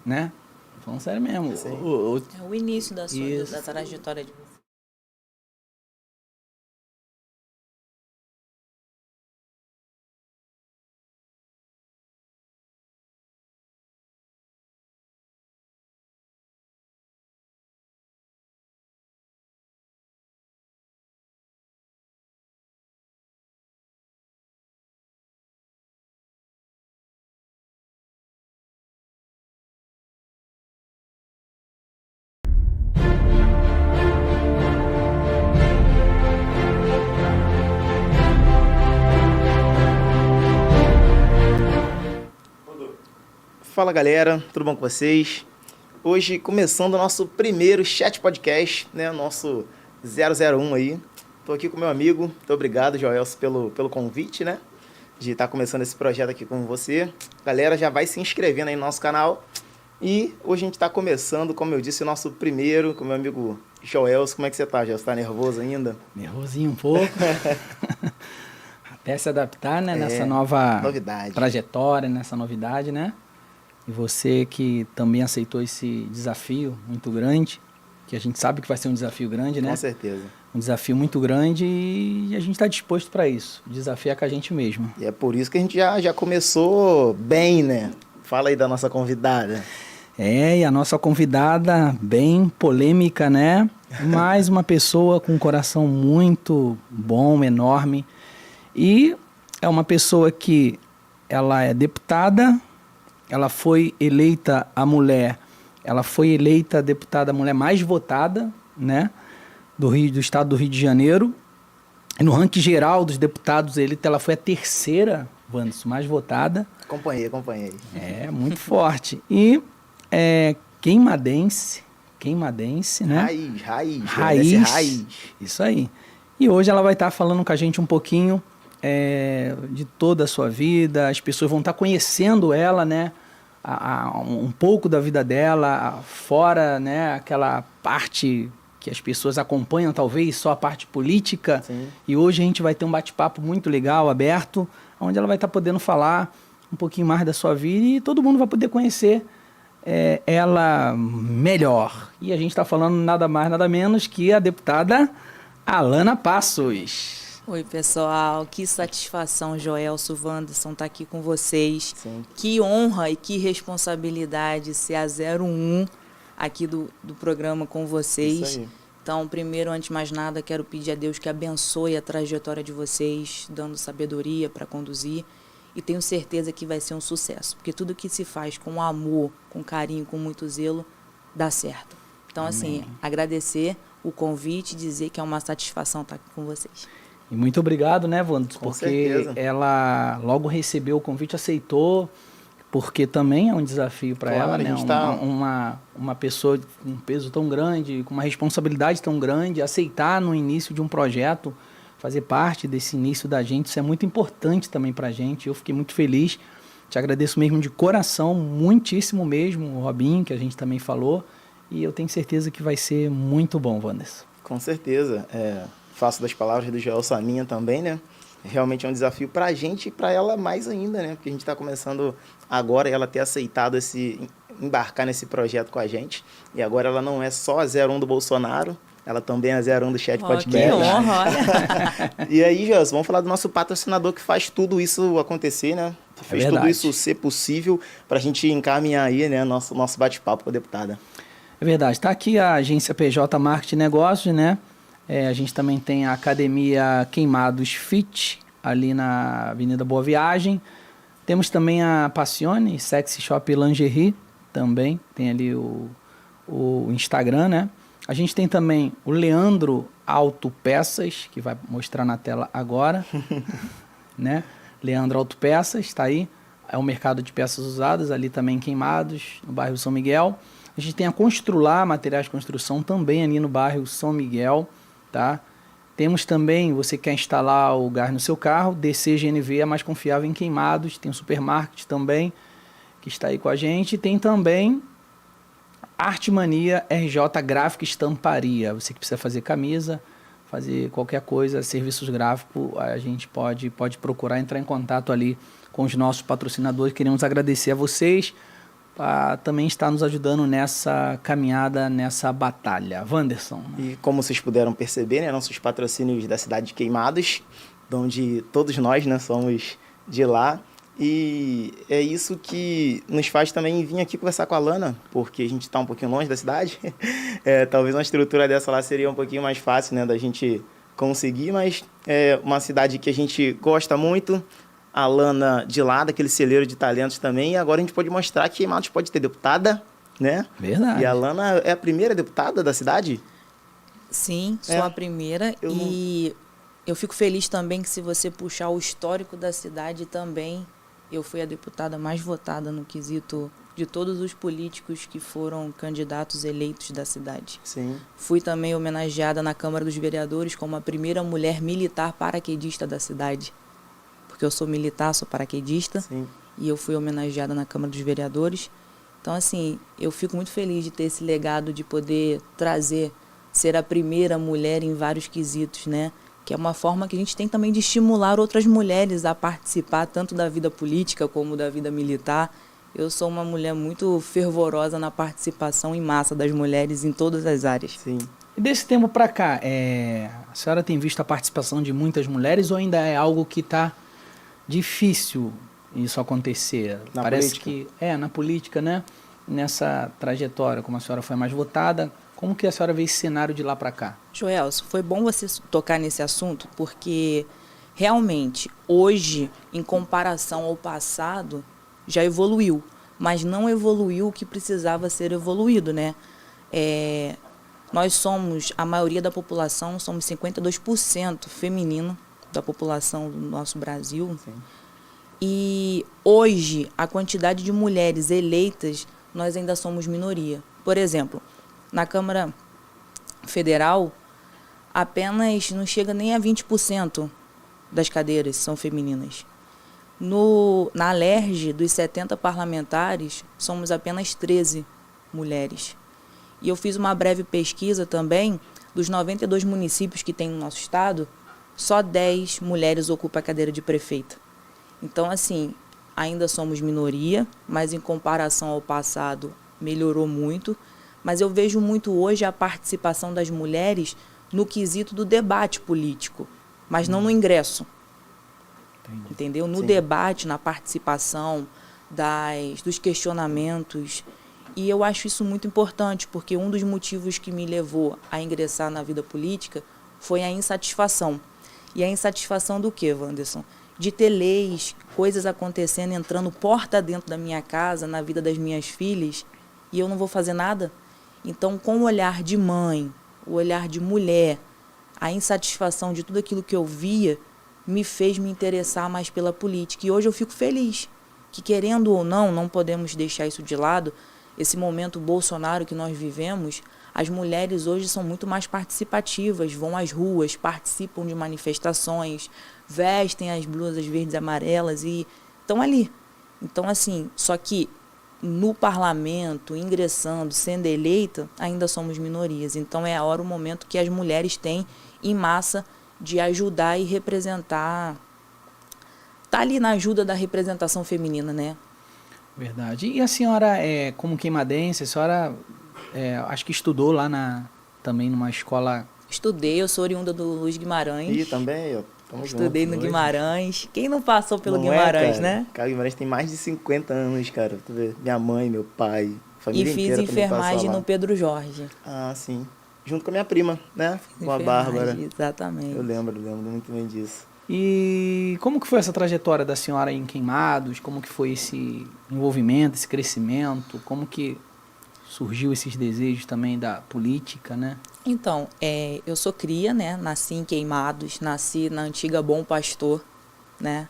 né? Falando sério mesmo. É o início da trajetória de você. Fala galera, tudo bom com vocês? Hoje começando o nosso primeiro chat podcast, né? Nosso 001 aí. Tô aqui com meu amigo, muito obrigado, Joelso, pelo convite, né? De estar começando esse projeto aqui com você. Galera, já vai se inscrevendo aí no nosso canal. E hoje a gente está começando, como eu disse, o nosso primeiro com meu amigo Joelso. Como é que você tá, Joelso? Tá nervoso ainda? Nervosinho um pouco. Até se adaptar, né? Nessa nova novidade. Trajetória, nessa novidade, né? E você que também aceitou esse desafio muito grande, que a gente sabe que vai ser um desafio grande, né? Com certeza. Um desafio muito grande e a gente está disposto para isso. O desafio é com a gente mesmo. E é por isso que a gente já começou bem, né? Fala aí da nossa convidada. E a nossa convidada, bem polêmica, né? Mais uma pessoa com um coração muito bom, enorme. E é uma pessoa que ela é deputada, ela foi eleita ela foi eleita a deputada mulher mais votada, né? Do estado do Rio de Janeiro. E no ranking geral dos deputados eleita, ela foi a terceira, Wanderson, mais votada. Acompanhei. Muito forte. E queimadense, né? Raiz. Isso aí. E hoje ela vai estar falando com a gente um pouquinho de toda a sua vida. As pessoas vão estar conhecendo ela, né? Um pouco da vida dela, fora, né? Aquela parte que as pessoas acompanham, talvez, só a parte política. Sim. E hoje a gente vai ter um bate-papo muito legal, aberto, onde ela vai estar podendo falar um pouquinho mais da sua vida e todo mundo vai poder conhecer ela melhor. E a gente está falando nada mais, nada menos que a deputada Alana Passos. Oi, pessoal. Que satisfação, Joelso, Wanderson, estar aqui com vocês. Sim. Que honra e que responsabilidade ser a 01 aqui do programa com vocês. Isso aí. Então, primeiro, antes de mais nada, quero pedir a Deus que abençoe a trajetória de vocês, dando sabedoria para conduzir. E tenho certeza que vai ser um sucesso, porque tudo que se faz com amor, com carinho, com muito zelo, dá certo. Então, Amém. assim, agradecer o convite e dizer que é uma satisfação estar aqui com vocês. E muito obrigado, né, Wanderson? Com porque certeza. Ela logo recebeu o convite, aceitou, porque também é um desafio para Claro, ela, né? a gente tá... uma pessoa com um peso tão grande, com uma responsabilidade tão grande, aceitar no início de um projeto, fazer parte desse início da gente, isso é muito importante também para a gente. Eu fiquei muito feliz, te agradeço mesmo de coração, muitíssimo mesmo, o Robinho, que a gente também falou, e eu tenho certeza que vai ser muito bom, Wanderson. Com certeza. Faço das palavras do Joelso a minha também, né? Realmente é um desafio para a gente e para ela mais ainda, né? Porque a gente está começando agora, ela ter aceitado embarcar nesse projeto com a gente. E agora ela não é só a 01 do Bolsonaro, ela também é a 01 do Chat Podcast. Que honra, olha. E aí, Joelso, vamos falar do nosso patrocinador que faz tudo isso acontecer, né? Que fez tudo isso ser possível para a gente encaminhar aí, né? Nosso bate-papo com a deputada. É verdade. Está aqui a agência PJ Marketing Negócios, né? A gente também tem a Academia Queimados Fit, ali na Avenida Boa Viagem. Temos também a Passione, Sexy Shop Lingerie, também. Tem ali o Instagram, né? A gente tem também o Leandro Autopeças, que vai mostrar na tela agora, né? Leandro Autopeças, está aí. É o mercado de peças usadas, ali também Queimados, no bairro São Miguel. A gente tem a Constrular, materiais de construção, também ali no bairro São Miguel, tá? Temos também, você quer instalar o gás no seu carro, DC GNV é mais confiável em Queimados. Tem o Supermarket também, que está aí com a gente. Tem também Artmania RJ Gráfica Estamparia. Você que precisa fazer camisa, fazer qualquer coisa, serviços gráficos, a gente pode procurar entrar em contato ali com os nossos patrocinadores. Queremos agradecer a vocês. também estar nos ajudando nessa caminhada, nessa batalha. Wanderson. E como vocês puderam perceber, né, nossos patrocínios da cidade de Queimados, de onde todos nós, né, somos de lá. E é isso que nos faz também vir aqui conversar com a Lana, porque a gente está um pouquinho longe da cidade. Talvez uma estrutura dessa lá seria um pouquinho mais fácil, né, da gente conseguir, mas é uma cidade que a gente gosta muito. A Lana de lá, daquele celeiro de talentos também. E agora a gente pode mostrar que Queimados pode ter deputada, né? Verdade. E a Lana é a primeira deputada da cidade? Sim, sou a primeira. Eu fico feliz também que, se você puxar o histórico da cidade também, eu fui a deputada mais votada no quesito de todos os políticos que foram candidatos eleitos da cidade. Sim. Fui também homenageada na Câmara dos Vereadores como a primeira mulher militar paraquedista da cidade. Porque eu sou militar, sou paraquedista. Sim. E eu fui homenageada na Câmara dos Vereadores. Então, assim, eu fico muito feliz de ter esse legado, de poder trazer, ser a primeira mulher em vários quesitos, né? Que é uma forma que a gente tem também de estimular outras mulheres a participar tanto da vida política como da vida militar. Eu sou uma mulher muito fervorosa na participação em massa das mulheres em todas as áreas. Sim. E desse tempo para cá, a senhora tem visto a participação de muitas mulheres ou ainda é algo que está difícil isso acontecer? Na Parece política? que na política, né? Nessa trajetória, como a senhora foi mais votada, como que a senhora vê esse cenário de lá para cá? Joelson, foi bom você tocar nesse assunto, porque realmente hoje, em comparação ao passado, já evoluiu, mas não evoluiu o que precisava ser evoluído, né? Nós somos, a maioria da população, somos 52% feminino da população do nosso Brasil. Sim. E hoje, a quantidade de mulheres eleitas, nós ainda somos minoria. Por exemplo, na Câmara Federal, apenas não chega nem a 20% das cadeiras são femininas. Na Alerj, dos 70 parlamentares, somos apenas 13 mulheres. E eu fiz uma breve pesquisa também, dos 92 municípios que tem no nosso estado, só 10 mulheres ocupam a cadeira de prefeita. Então, assim, ainda somos minoria, mas em comparação ao passado melhorou muito. Mas eu vejo muito hoje a participação das mulheres no quesito do debate político, mas não no ingresso. Entendi. Entendeu? No Sim. debate, na participação, dos questionamentos. E eu acho isso muito importante, porque um dos motivos que me levou a ingressar na vida política foi a insatisfação. E a insatisfação do quê, Wanderson? De ter leis, coisas acontecendo, entrando porta dentro da minha casa, na vida das minhas filhas, e eu não vou fazer nada. Então, com o olhar de mãe, o olhar de mulher, a insatisfação de tudo aquilo que eu via, me fez me interessar mais pela política. E hoje eu fico feliz que, querendo ou não podemos deixar isso de lado. Esse momento Bolsonaro que nós vivemos, as mulheres hoje são muito mais participativas, vão às ruas, participam de manifestações, vestem as blusas verdes e amarelas e estão ali. Então, assim, só que no parlamento, ingressando, sendo eleita, ainda somos minorias. Então é a hora, o momento que as mulheres têm em massa de ajudar e representar, tá ali na ajuda da representação feminina, né? Verdade. E a senhora, como queimadense, a senhora acho que estudou lá também numa escola... Estudei, eu sou oriunda do Luiz Guimarães. E também, ó, tamo Estudei junto. no Guimarães. Quem não passou pelo Não Guimarães, cara? né? Cara, Guimarães tem mais de 50 anos, cara. Tu vê, minha mãe, meu pai, família E fiz inteira também enfermagem passou lá. no Pedro Jorge. Ah, sim. Junto com a minha prima, né? Com a Enfermagem, Bárbara. exatamente. Eu lembro muito bem disso. E como que foi essa trajetória da senhora em Queimados? Como que foi esse envolvimento, esse crescimento? Como que surgiu esses desejos também da política, né? Então, eu sou cria, né? Nasci em Queimados, nasci na antiga Bom Pastor, né?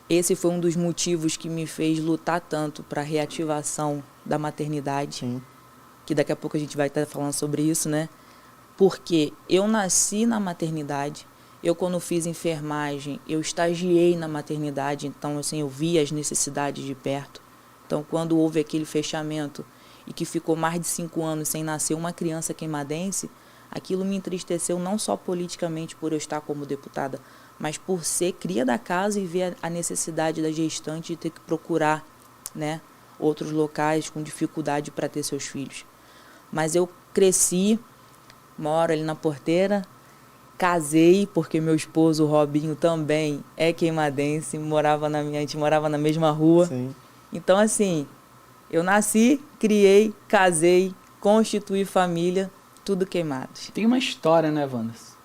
Esse foi um dos motivos que me fez lutar tanto para a reativação da maternidade, Sim. que daqui a pouco a gente vai estar falando sobre isso, né? Porque eu nasci na maternidade, eu quando fiz enfermagem, eu estagiei na maternidade, então assim, eu vi as necessidades de perto. Então, quando houve aquele fechamento e que ficou mais de 5 anos sem nascer uma criança queimadense, aquilo me entristeceu não só politicamente por eu estar como deputada, mas por ser cria da casa e ver a necessidade da gestante de ter que procurar, né, outros locais com dificuldade para ter seus filhos. Mas eu cresci, moro ali na Porteira, casei, porque meu esposo, o Robinho, também é queimadense, a gente morava na mesma rua. Sim. Então, assim, eu nasci, criei, casei, constituí família, tudo Queimados. Tem uma história, né, Wanderson?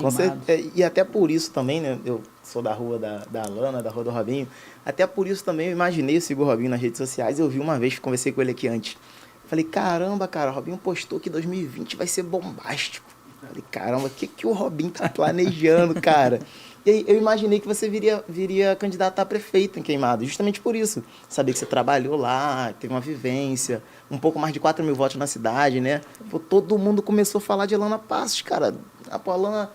Com certeza. E até por isso também, né? Eu sou da rua da Alana, da rua do Robinho. Até por isso também eu imaginei, sigo o Robinho nas redes sociais. Eu vi uma vez, conversei com ele aqui antes. Falei, caramba, cara, o Robinho postou que 2020 vai ser bombástico. Falei, caramba, o que o Robinho tá planejando, cara? E aí eu imaginei que você viria candidatar a prefeito em Queimados, justamente por isso. Sabia que você trabalhou lá, teve uma vivência, um pouco mais de 4 mil votos na cidade, né? Pô, todo mundo começou a falar de Alana Passos, cara. A Alana,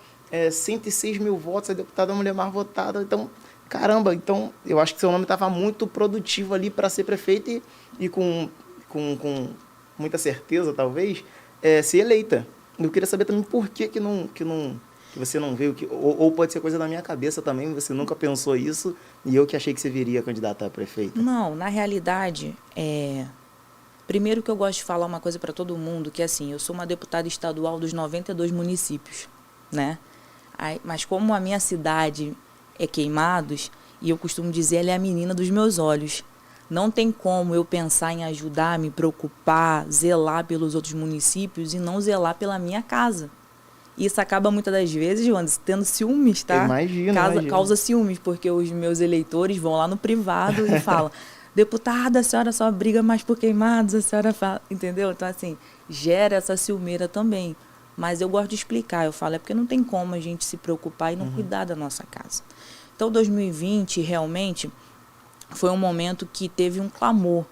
106 mil votos, a deputada mulher mais votada. Então, caramba, então eu acho que seu nome estava muito produtivo ali para ser prefeito e com muita certeza, talvez, ser eleita. Eu queria saber também por que você não veio, ou pode ser coisa da minha cabeça também, você nunca pensou isso, e eu que achei que você viria candidata a prefeita. Não, na realidade, primeiro que eu gosto de falar uma coisa para todo mundo, que assim, eu sou uma deputada estadual dos 92 municípios, né? Mas como a minha cidade é Queimados, e eu costumo dizer, ela é a menina dos meus olhos. Não tem como eu pensar em ajudar, me preocupar, zelar pelos outros municípios e não zelar pela minha casa. Isso acaba muitas das vezes, Jonas, tendo ciúmes, tá? Imagino. Causa ciúmes, porque os meus eleitores vão lá no privado e falam, deputada, a senhora só briga mais por Queimados, a senhora fala, entendeu? Então, assim, gera essa ciumeira também. Mas eu gosto de explicar, eu falo, é porque não tem como a gente se preocupar e não cuidar da nossa casa. Então, 2020, realmente, foi um momento que teve um clamor.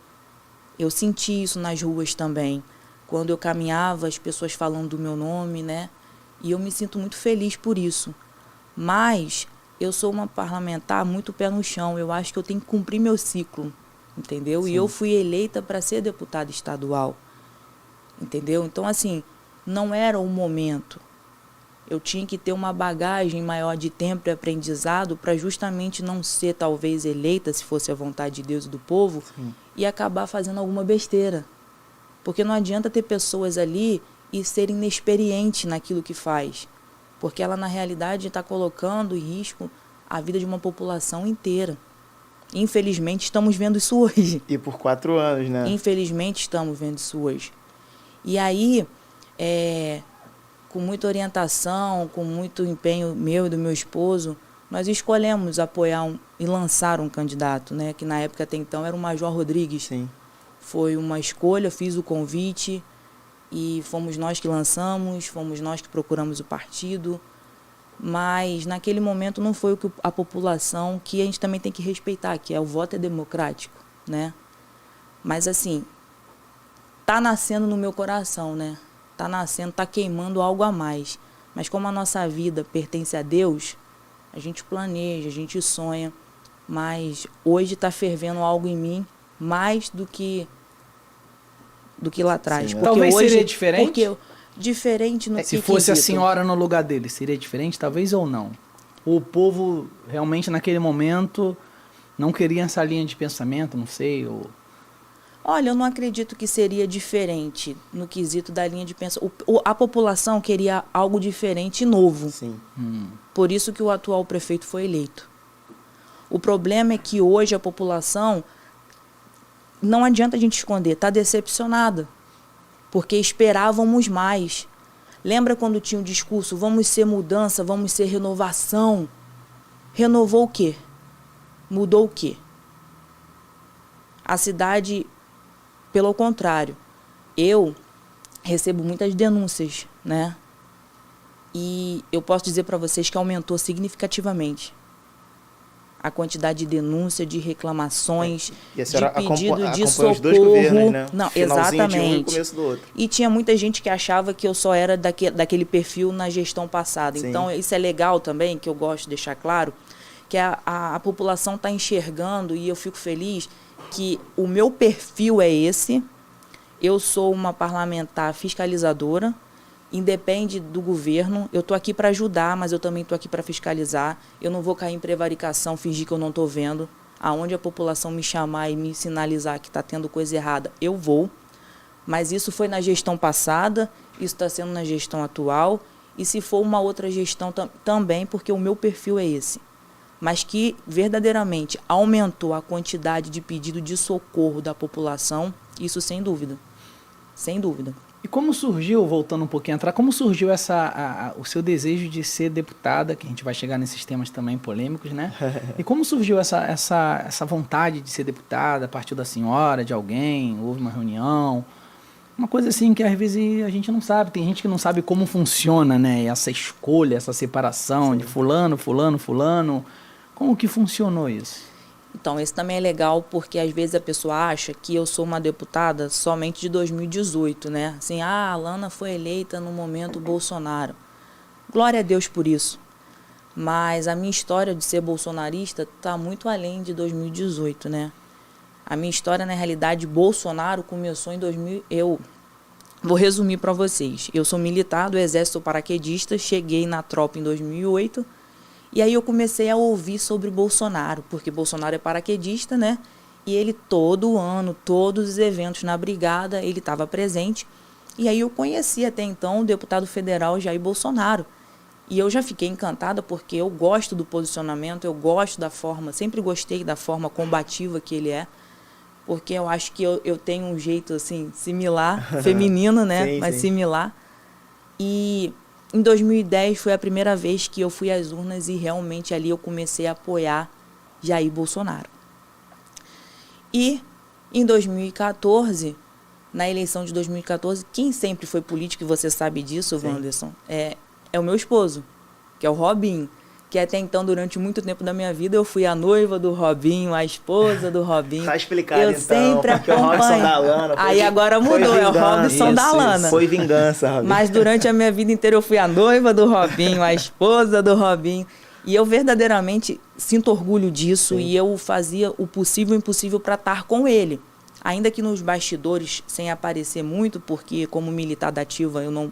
Eu senti isso nas ruas também. Quando eu caminhava, as pessoas falando do meu nome, né? E eu me sinto muito feliz por isso. Mas eu sou uma parlamentar muito pé no chão. Eu acho que eu tenho que cumprir meu ciclo, entendeu? Sim. E eu fui eleita para ser deputada estadual, entendeu? Então, assim, não era o momento. Eu tinha que ter uma bagagem maior de tempo e aprendizado para justamente não ser, talvez, eleita, se fosse a vontade de Deus e do povo, sim, e acabar fazendo alguma besteira. Porque não adianta ter pessoas ali e ser inexperiente naquilo que faz. Porque ela, na realidade, está colocando em risco a vida de uma população inteira. Infelizmente, estamos vendo isso hoje. E por 4 anos, né? Infelizmente, estamos vendo isso hoje. E aí, com muita orientação, com muito empenho meu e do meu esposo, nós escolhemos apoiar e lançar um candidato, né? Que na época até então era o Major Rodrigues. Sim. Foi uma escolha, fiz o convite e fomos nós que lançamos, fomos nós que procuramos o partido, mas naquele momento não foi o que a população, que a gente também tem que respeitar, que o voto é democrático, né? Mas assim, tá nascendo no meu coração, né? Tá nascendo, tá queimando algo a mais. Mas como a nossa vida pertence a Deus, a gente planeja, a gente sonha, mas hoje tá fervendo algo em mim mais do que lá atrás. Sim, né? Talvez hoje, seria diferente? Porque diferente no se fosse a senhora no lugar dele, seria diferente, talvez, ou não? O povo realmente naquele momento não queria essa linha de pensamento, não sei, ou... Olha, eu não acredito que seria diferente no quesito da linha de pensamento. A população queria algo diferente e novo. Sim. Por isso que o atual prefeito foi eleito. O problema é que hoje a população, não adianta a gente esconder, está decepcionada. Porque esperávamos mais. Lembra quando tinha um discurso, vamos ser mudança, vamos ser renovação? Renovou o quê? Mudou o quê? A cidade... Pelo contrário, eu recebo muitas denúncias, né? E eu posso dizer para vocês que aumentou significativamente a quantidade de denúncia, de reclamações, de pedido de socorro. Os dois governos, né? Não, exatamente. exatamente. De um e começo do outro. E tinha muita gente que achava que eu só era daquele perfil na gestão passada. Sim. Então, isso é legal também, que eu gosto de deixar claro, que a população está enxergando, e eu fico feliz que o meu perfil é esse. Eu sou uma parlamentar fiscalizadora, independe do governo. Eu estou aqui para ajudar, mas eu também estou aqui para fiscalizar. Eu não vou cair em prevaricação, fingir que eu não estou vendo. Aonde a população me chamar e me sinalizar que está tendo coisa errada, eu vou. Mas isso foi na gestão passada, isso está sendo na gestão atual. E se for uma outra gestão também, porque o meu perfil é esse. Mas que verdadeiramente aumentou a quantidade de pedido de socorro da população, isso sem dúvida. Sem dúvida. E como surgiu, voltando um pouquinho atrás, como surgiu o seu desejo de ser deputada, que a gente vai chegar nesses temas também polêmicos, né? E como surgiu essa vontade de ser deputada? Partiu da senhora, de alguém? Houve uma reunião? Uma coisa assim que às vezes a gente não sabe. Tem gente que não sabe como funciona, né? Essa escolha, essa separação de fulano. Como que funcionou isso? Então, esse também é legal porque às vezes a pessoa acha que eu sou uma deputada somente de 2018, né? Assim, a Alana foi eleita no momento Bolsonaro. Glória a Deus por isso. Mas a minha história de ser bolsonarista está muito além de 2018, né? A minha história, na realidade, Bolsonaro começou em 2000. Eu vou resumir para vocês. Eu sou militar do Exército Paraquedista, cheguei na tropa em 2008. E aí eu comecei a ouvir sobre Bolsonaro, porque Bolsonaro é paraquedista, né? E ele todo ano, todos os eventos na brigada, ele estava presente. E aí eu conheci até então o deputado federal Jair Bolsonaro. E eu já fiquei encantada porque eu gosto do posicionamento, eu gosto da forma, sempre gostei da forma combativa que ele é. Porque eu acho que eu tenho um jeito assim, similar, feminino, né? Sim, mas sim. similar. E em 2010 foi a primeira vez que eu fui às urnas e realmente ali eu comecei a apoiar Jair Bolsonaro. E em 2014, na eleição de 2014, quem sempre foi político, e você sabe disso, Sim. Wanderson, é o meu esposo, que é o Robinho. Que até então, durante muito tempo da minha vida, eu fui a noiva do Robinho, a esposa do Robinho. Tá explicado, eu então, sempre porque o Robson da Alana foi Aí agora mudou, é o Robson da Alana. Foi vingança, Robinho. Mas durante a minha vida inteira eu fui a noiva do Robinho, a esposa do Robinho. E eu verdadeiramente sinto orgulho disso. Sim. E eu fazia o possível e o impossível para estar com ele. Ainda que nos bastidores, sem aparecer muito, porque como militar da ativa eu não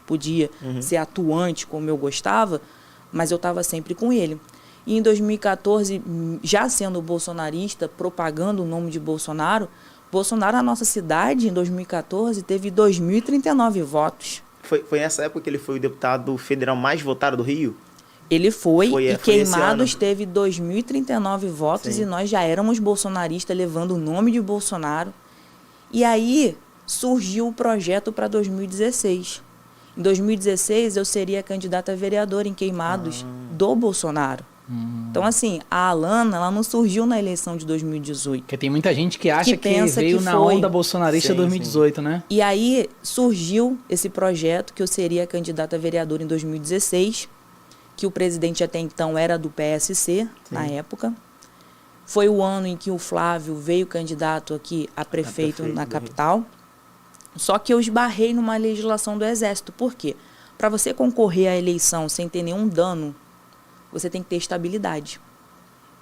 podia ser atuante como eu gostava, mas eu estava sempre com ele. E em 2014, já sendo bolsonarista, propagando o nome de Bolsonaro, Bolsonaro, na nossa cidade, em 2014, teve 2.039 votos. Foi nessa época que ele foi o deputado federal mais votado do Rio? Ele foi Foi e esse Queimados ano. teve 2.039 votos. Sim. E nós já éramos bolsonaristas, levando o nome de Bolsonaro. E aí surgiu o projeto para 2016. Em 2016, eu seria candidata a vereadora em Queimados do Bolsonaro. Então, assim, a Alana, ela não surgiu na eleição de 2018. Porque tem muita gente que acha que pensa veio que na foi. onda bolsonarista Sim, 2018, né? E aí surgiu esse projeto que eu seria candidata a vereadora em 2016, que o presidente até então era do PSC, na época. Foi o ano em que o Flávio veio candidato aqui a prefeito na do capital. Só que eu esbarrei numa legislação do Exército. Por quê? Para você concorrer à eleição sem ter nenhum dano, você tem que ter estabilidade.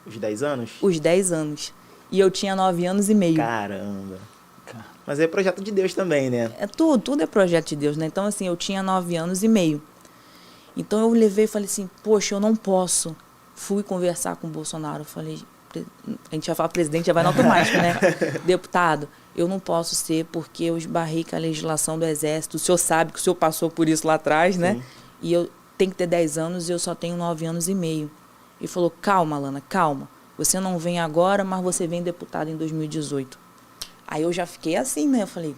Os 10 anos? Os 10 anos. E eu tinha 9 anos e meio. Caramba. Mas é projeto de Deus também, né? Tudo é projeto de Deus, né? Então, assim, eu tinha 9 anos e meio. Então, eu levei e falei assim, poxa, eu não posso. Fui conversar com o Bolsonaro. Falei, a gente já fala presidente, já vai no automático, né? Deputado, eu não posso ser porque eu esbarrei com a legislação do Exército. O senhor sabe que o senhor passou por isso lá atrás, né? E eu tenho que ter 10 anos e eu só tenho 9 anos e meio. Ele falou, calma, Alana, calma. Você não vem agora, mas você vem deputada em 2018. Aí eu já fiquei assim, né? Eu falei,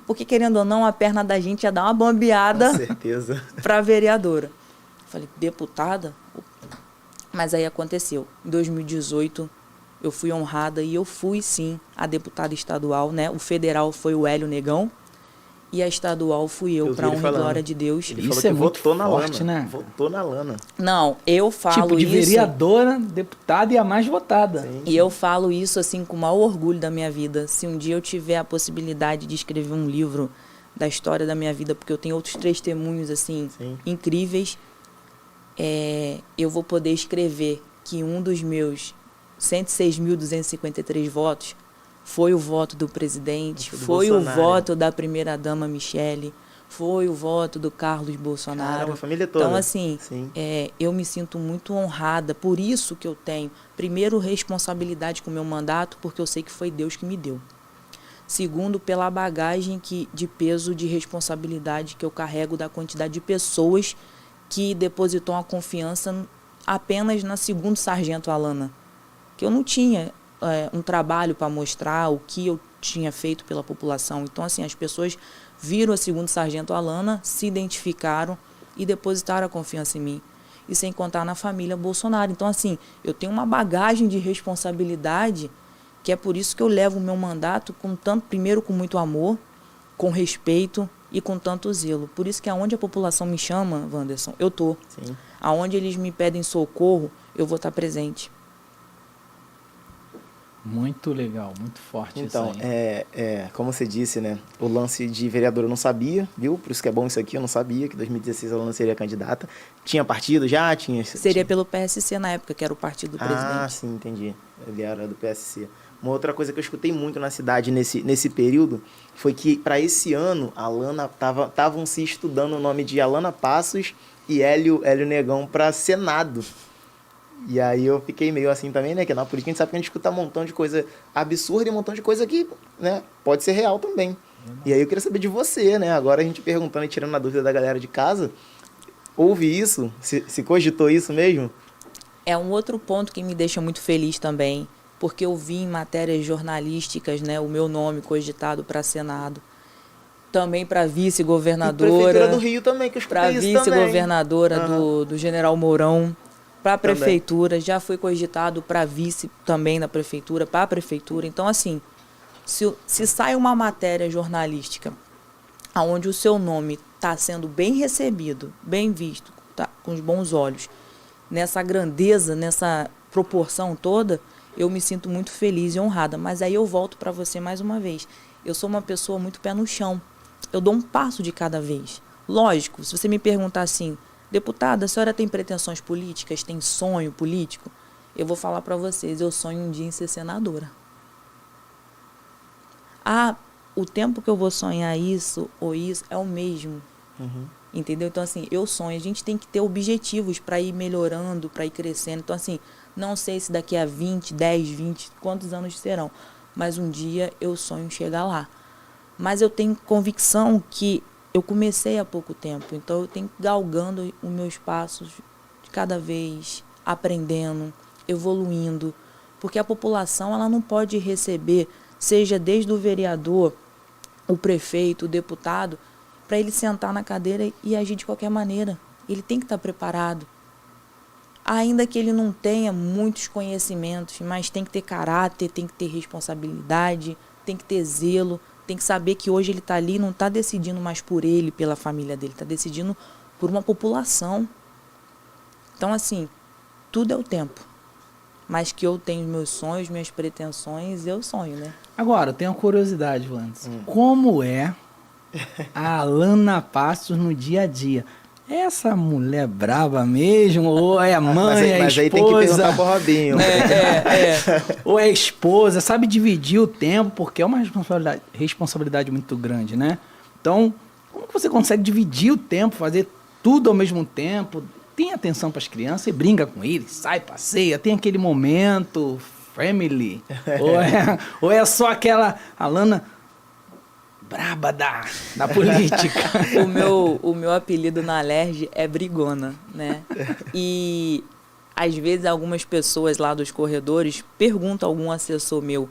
porque querendo ou não, a perna da gente ia dar uma bambeada Com certeza. para vereadora. Eu falei, deputada? Mas aí aconteceu. Em 2018, eu fui honrada e eu fui, sim, a deputada estadual, né? O federal foi o Hélio Negão e a estadual fui eu, para honra e glória de Deus. Ele Isso falou que é muito votou na forte, Lana. né? Votou na Lana. Não, eu falo Tipo, de isso... vereadora, deputada e a mais votada. Sim. E eu falo isso assim com o maior orgulho da minha vida. Se um dia eu tiver a possibilidade de escrever um livro da história da minha vida, porque eu tenho outros testemunhos assim incríveis, eu vou poder escrever que um dos meus 106.253 votos foi o voto do presidente, foi o voto da primeira-dama Michele, foi o voto do Carlos Bolsonaro. Caramba, a família toda. Então, assim, Sim. eu me sinto muito honrada, por isso que eu tenho, primeiro, responsabilidade com o meu mandato, porque eu sei que foi Deus que me deu. Segundo, pela bagagem de peso de responsabilidade que eu carrego da quantidade de pessoas que depositam a confiança apenas na segunda sargento Alana. Que eu não tinha um trabalho para mostrar o que eu tinha feito pela população. Então, assim, as pessoas viram a segunda sargento Alana, se identificaram e depositaram a confiança em mim. E sem contar na família Bolsonaro. Então, assim, eu tenho uma bagagem de responsabilidade que é por isso que eu levo o meu mandato primeiro com muito amor, com respeito e com tanto zelo. Por isso que aonde a população me chama, Wanderson, eu tô. Sim. Aonde eles me pedem socorro, eu vou estar presente. Muito legal, muito forte Então, isso aí. como você disse, né? O lance de vereador eu não sabia, viu? Por isso que é bom isso aqui, eu não sabia que em 2016 a Alana seria candidata. Tinha partido já? Seria pelo PSC na época, que era o partido do presidente. Ah, sim, entendi. Ele era do PSC. Uma outra coisa que eu escutei muito na cidade nesse período foi que, para esse ano, a Alana estavam se estudando o nome de Alana Passos e Hélio Negão para Senado. E aí eu fiquei meio assim também, né? Que na política a gente sabe que a gente escuta um montão de coisa absurda e um montão de coisa que, né, pode ser real também. E aí eu queria saber de você, né? Agora a gente perguntando e tirando a dúvida da galera de casa. Houve isso? Se cogitou isso mesmo? É um outro ponto que me deixa muito feliz também, porque eu vi em matérias jornalísticas, né, o meu nome cogitado para Senado. Também para vice-governadora. Prefeitura do Rio também, que eu escutei isso também. Para vice-governadora do General Mourão. Para a prefeitura, já foi cogitado para vice também na prefeitura, para a prefeitura. Então, assim, se sai uma matéria jornalística onde o seu nome está sendo bem recebido, bem visto, tá, com os bons olhos, nessa grandeza, nessa proporção toda, eu me sinto muito feliz e honrada. Mas aí eu volto para você mais uma vez. Eu sou uma pessoa muito pé no chão. Eu dou um passo de cada vez. Lógico, se você me perguntar assim, deputada, a senhora tem pretensões políticas, tem sonho político? Eu vou falar para vocês, eu sonho um dia em ser senadora. Ah, o tempo que eu vou sonhar isso ou isso é o mesmo. Uhum. Entendeu? Então, assim, eu sonho. A gente tem que ter objetivos para ir melhorando, para ir crescendo. Então, assim, não sei se daqui a 20, 10, 20, quantos anos serão. Mas um dia eu sonho chegar lá. Mas eu tenho convicção que eu comecei há pouco tempo. Então, eu tenho que ir galgando os meus passos de cada vez, aprendendo, evoluindo. Porque a população, ela não pode receber, seja desde o vereador, o prefeito, o deputado, para ele sentar na cadeira e agir de qualquer maneira. Ele tem que estar preparado. Ainda que ele não tenha muitos conhecimentos, mas tem que ter caráter, tem que ter responsabilidade, tem que ter zelo, tem que saber que hoje ele está ali e não está decidindo mais por ele, pela família dele, está decidindo por uma população. Então, assim, tudo é o tempo. Mas que eu tenho meus sonhos, minhas pretensões, eu sonho, né? Agora, eu tenho uma curiosidade, Wanderson. Como é a Alana Passos no dia a dia? Essa mulher brava mesmo? Ou é a mãe, mas a esposa? aí tem que perguntar pro Robinho. Ou é a esposa? Sabe dividir o tempo? Porque é uma responsabilidade muito grande, né? Então, como que você consegue dividir o tempo, fazer tudo ao mesmo tempo? Tem atenção para as crianças e brinca com eles, sai, passeia, tem aquele momento family? ou é só aquela Alana braba da política? O meu apelido na Alerj é Brigona, né? E às vezes algumas pessoas lá dos corredores perguntam a algum assessor meu,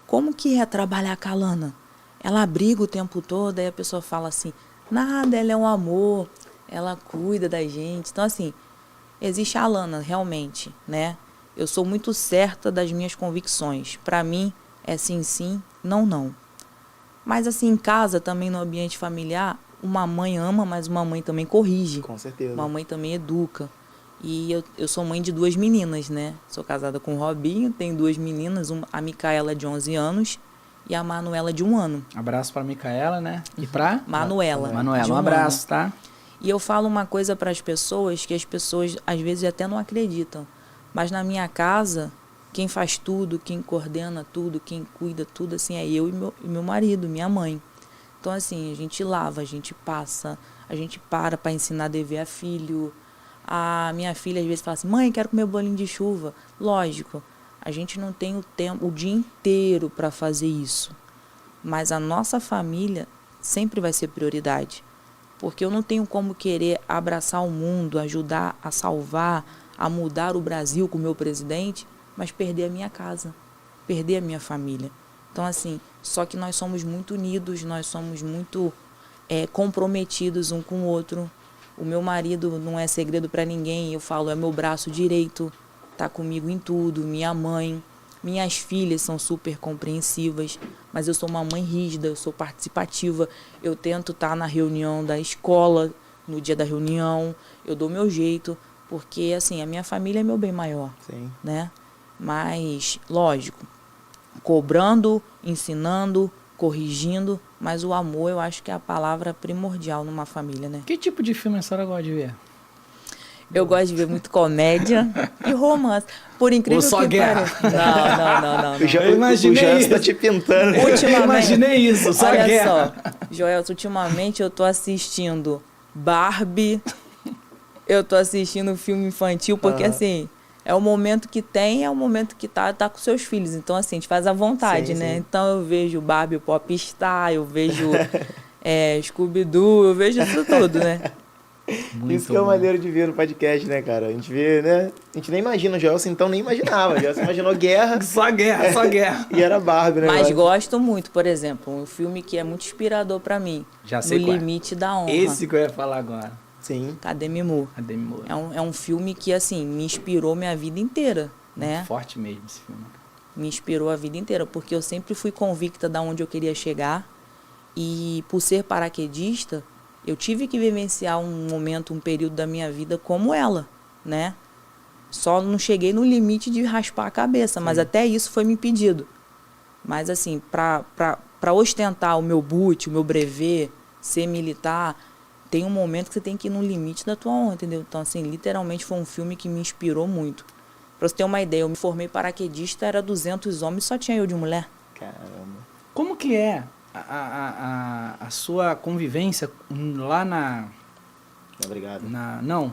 como que é trabalhar com a Alana? Ela briga o tempo todo, aí a pessoa fala assim, nada, ela é um amor, ela cuida da gente. Então, assim, existe a Alana, realmente, né? Eu sou muito certa das minhas convicções. Para mim, é sim, sim, não, não. Mas, assim, em casa, também no ambiente familiar, uma mãe ama, mas uma mãe também corrige. Com certeza. Uma mãe também educa. E eu sou mãe de 2 meninas, né? Sou casada com o Robinho, tenho 2 meninas, a Micaela de 11 anos e a Manuela de 1 ano. Abraço para Micaela, né? E para Manuela. Manuela, um abraço, tá? E eu falo uma coisa para as pessoas que as pessoas às vezes até não acreditam. Mas na minha casa, quem faz tudo, quem coordena tudo, quem cuida tudo, assim, é eu e meu marido, minha mãe. Então, Então, assim, a gente lava, a gente passa, a gente para ensinar dever a filho. A minha filha às vezes fala assim, mãe, quero comer bolinho de chuva. Lógico, a gente não tem o tempo, o dia inteiro para fazer isso. Mas a nossa família sempre vai ser prioridade. Porque eu não tenho como querer abraçar o mundo, ajudar a salvar, a mudar o Brasil com o meu presidente, mas perder a minha casa, perder a minha família. Então, assim, só que nós somos muito unidos, nós somos muito comprometidos um com o outro. O meu marido não é segredo para ninguém, eu falo, é meu braço direito, tá comigo em tudo, minha mãe. Minhas filhas são super compreensivas, mas eu sou uma mãe rígida, eu sou participativa. Eu tento estar na reunião da escola, no dia da reunião, eu dou meu jeito, porque, assim, a minha família é meu bem maior. Sim. Né? Mas, lógico, cobrando, ensinando, corrigindo, mas o amor eu acho que é a palavra primordial numa família, né? Que tipo de filme a senhora gosta de ver? Eu gosto de ver muito comédia e romance. Por incrível Ou só que guerra? pareça. Não. Eu imaginei isso. Tá te pintando. Eu imaginei isso, só olha guerra. só, Joel, ultimamente eu tô assistindo Barbie, eu tô assistindo filme infantil, porque assim, é o momento que tem, é o momento que tá com seus filhos. Então, assim, a gente faz à vontade, sim, né? sim. Então eu vejo Barbie Popstar, eu vejo Scooby-Doo, eu vejo isso tudo, né? Muito isso que é o bom. maneiro de ver no podcast, né, cara? A gente vê, né? A gente nem imagina o Joelson, então nem imaginava. O Joelson imaginou guerra. Só guerra, só guerra. E era Barbie, né? Mas gosto muito, por exemplo, um filme que é muito inspirador pra mim. Já sei No qual é. Limite da Honra. Esse que eu ia falar agora. Sim. Cadê Demi Moore? A Demi Moore. É um filme que, assim, me inspirou minha vida inteira, né? Forte mesmo esse filme. Me inspirou a vida inteira, porque eu sempre fui convicta de onde eu queria chegar. E por ser paraquedista, eu tive que vivenciar um momento, um período da minha vida como ela, né? Só não cheguei no limite de raspar a cabeça, mas até isso foi me impedido. Mas, assim, para ostentar o meu boot, o meu brevet, ser militar, tem um momento que você tem que ir no limite da tua honra, entendeu? Então, assim, literalmente foi um filme que me inspirou muito. Pra você ter uma ideia, eu me formei paraquedista, era 200 homens, só tinha eu de mulher. Caramba. Como que é a sua convivência lá Obrigado. não,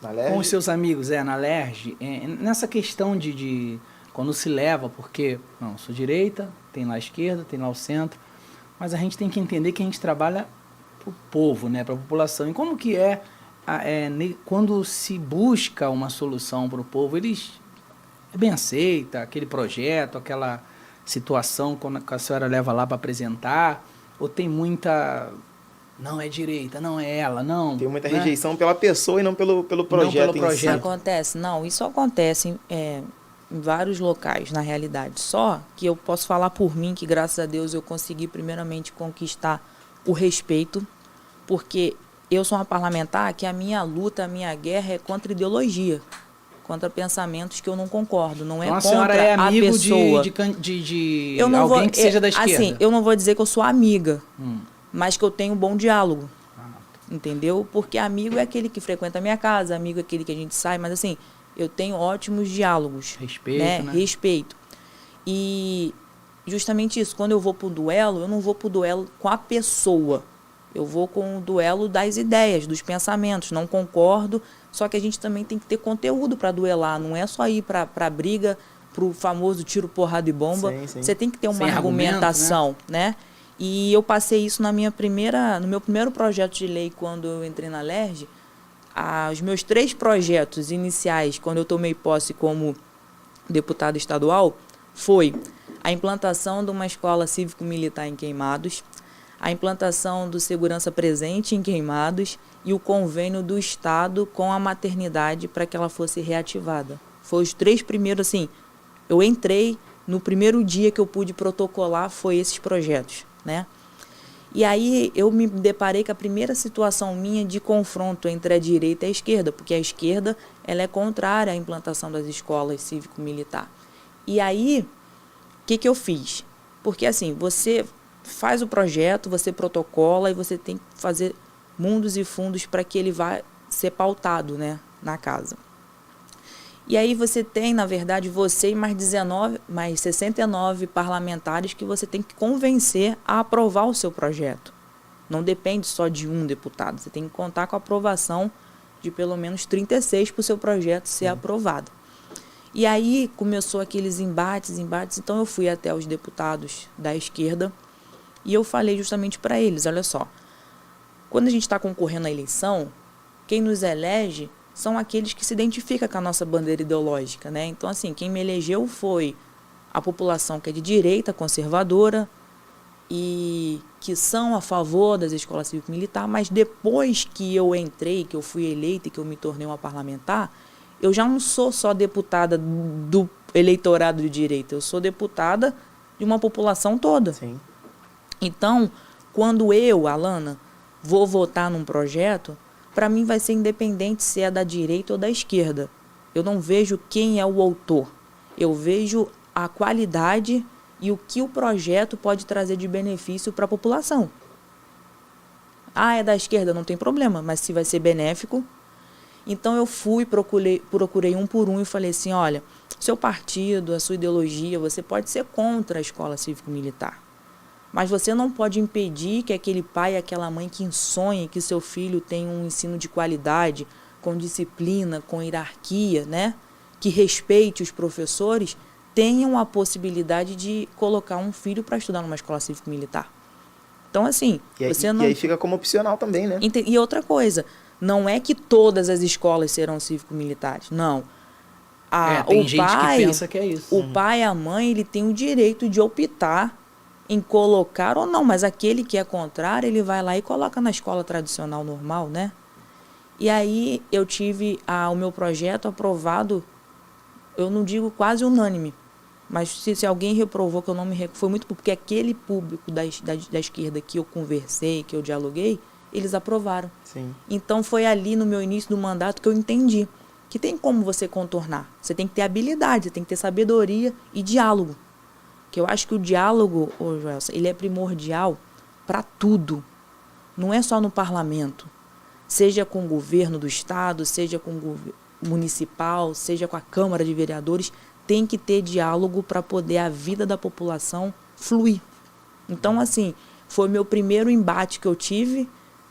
Na com leve? os seus amigos, na LERJ, nessa questão de quando se leva, porque, não, sou direita, tem lá a esquerda, tem lá o centro, mas a gente tem que entender que a gente trabalha para o povo, né, para a população. E como que quando se busca uma solução para o povo, eles é bem aceita aquele projeto, aquela situação quando a senhora leva lá para apresentar, ou tem muita, não é direita, não é ela, não. Tem muita né? rejeição pela pessoa e não pelo projeto pelo em si. projeto. Acontece? Não, isso acontece em vários locais, na realidade. Só que eu posso falar por mim, que graças a Deus eu consegui primeiramente conquistar o respeito, porque eu sou uma parlamentar que a minha luta, a minha guerra é contra ideologia, contra pensamentos que eu não concordo, não Então, é a senhora contra é a amigo pessoa. de Eu não alguém vou, que seja da esquerda? Assim, eu não vou dizer que eu sou amiga, Hum. mas que eu tenho um bom diálogo. Entendeu? Porque amigo é aquele que frequenta a minha casa, amigo é aquele que a gente sai, mas assim, eu tenho ótimos diálogos. Respeito, né? Respeito. E justamente isso, quando eu vou pro duelo, eu não vou pro duelo com a pessoa. Eu vou com o duelo das ideias, dos pensamentos. Não concordo, só que a gente também tem que ter conteúdo para duelar. Não é só ir para briga, pro famoso tiro, porrada e bomba. Sim, sim. Você tem que ter uma Sem argumentação, né? E eu passei isso no meu primeiro projeto de lei, quando eu entrei na LERJ. Os meus 3 projetos iniciais, quando eu tomei posse como deputada estadual, foi a implantação de uma escola cívico-militar em Queimados, a implantação do segurança presente em Queimados e o convênio do Estado com a maternidade para que ela fosse reativada. Foi os 3 primeiros, assim, eu entrei, no primeiro dia que eu pude protocolar, foi esses projetos, né? E aí eu me deparei com a primeira situação minha de confronto entre a direita e a esquerda, porque a esquerda ela é contrária à implantação das escolas cívico-militar. E aí, o que eu fiz? Porque assim, você faz o projeto, você protocola e você tem que fazer mundos e fundos para que ele vá ser pautado, né, na casa. E aí você tem, na verdade, você e mais 69 parlamentares que você tem que convencer a aprovar o seu projeto. Não depende só de um deputado, você tem que contar com a aprovação de pelo menos 36 para o seu projeto ser aprovado. E aí começou aqueles embates, então eu fui até os deputados da esquerda e eu falei justamente para eles, olha só, quando a gente está concorrendo à eleição, quem nos elege são aqueles que se identificam com a nossa bandeira ideológica, né? Então, assim, quem me elegeu foi a população que é de direita conservadora e que são a favor das escolas cívico-militar, mas depois que eu entrei, que eu fui eleita e que eu me tornei uma parlamentar, eu já não sou só deputada do eleitorado de direita, eu sou deputada de uma população toda. Sim. Então, quando eu, Alana, vou votar num projeto, para mim vai ser independente se é da direita ou da esquerda. Eu não vejo quem é o autor. Eu vejo a qualidade e o que o projeto pode trazer de benefício para a população. Ah, é da esquerda, não tem problema, mas se vai ser benéfico. Então eu fui, procurei um por um e falei assim, olha, seu partido, a sua ideologia, você pode ser contra a escola cívico-militar. Mas você não pode impedir que aquele pai e aquela mãe que sonhem que seu filho tenha um ensino de qualidade, com disciplina, com hierarquia, né? Que respeite os professores, tenham a possibilidade de colocar um filho para estudar numa escola cívico-militar. Então, assim, você não... E aí fica como opcional também, né? E outra coisa, não é que todas as escolas serão cívico-militares, não. Tem gente que pensa que é isso. O pai e a mãe, ele tem o direito de optar em colocar ou não, mas aquele que é contrário, ele vai lá e coloca na escola tradicional normal, né? E aí eu tive o meu projeto aprovado, eu não digo quase unânime, mas se alguém reprovou, que eu não me foi muito porque aquele público da esquerda que eu conversei, que eu dialoguei, eles aprovaram. Sim. Então foi ali no meu início do mandato que eu entendi que tem como você contornar. Você tem que ter habilidade, você tem que ter sabedoria e diálogo. Que eu acho que o diálogo, Joelson, ele é primordial para tudo. Não é só no parlamento. Seja com o governo do estado, seja com o governo municipal, seja com a Câmara de Vereadores, tem que ter diálogo para poder a vida da população fluir. Então, assim, foi meu primeiro embate que eu tive,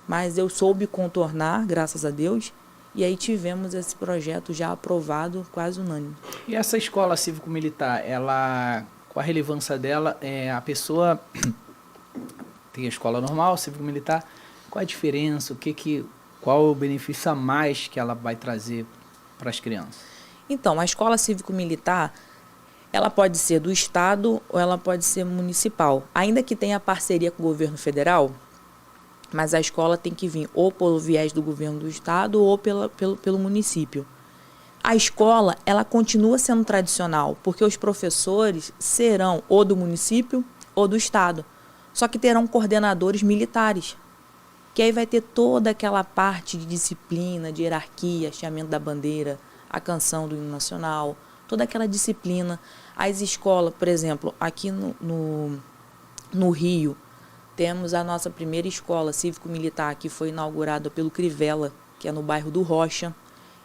mas eu soube contornar, graças a Deus, e aí tivemos esse projeto já aprovado, quase unânime. E essa escola cívico-militar, ela... Com a relevância dela, a pessoa tem a escola normal, cívico-militar. Qual a diferença? Qual o benefício a mais que ela vai trazer para as crianças? Então, a escola cívico-militar, ela pode ser do estado ou ela pode ser municipal. Ainda que tenha parceria com o governo federal, mas a escola tem que vir ou pelo viés do governo do estado ou pelo município. A escola, ela continua sendo tradicional, porque os professores serão ou do município ou do estado, só que terão coordenadores militares, que aí vai ter toda aquela parte de disciplina, de hierarquia, hasteamento da bandeira, a canção do hino nacional, toda aquela disciplina. As escolas, por exemplo, aqui no Rio, temos a nossa primeira escola cívico-militar, que foi inaugurada pelo Crivella, que é no bairro do Rocha.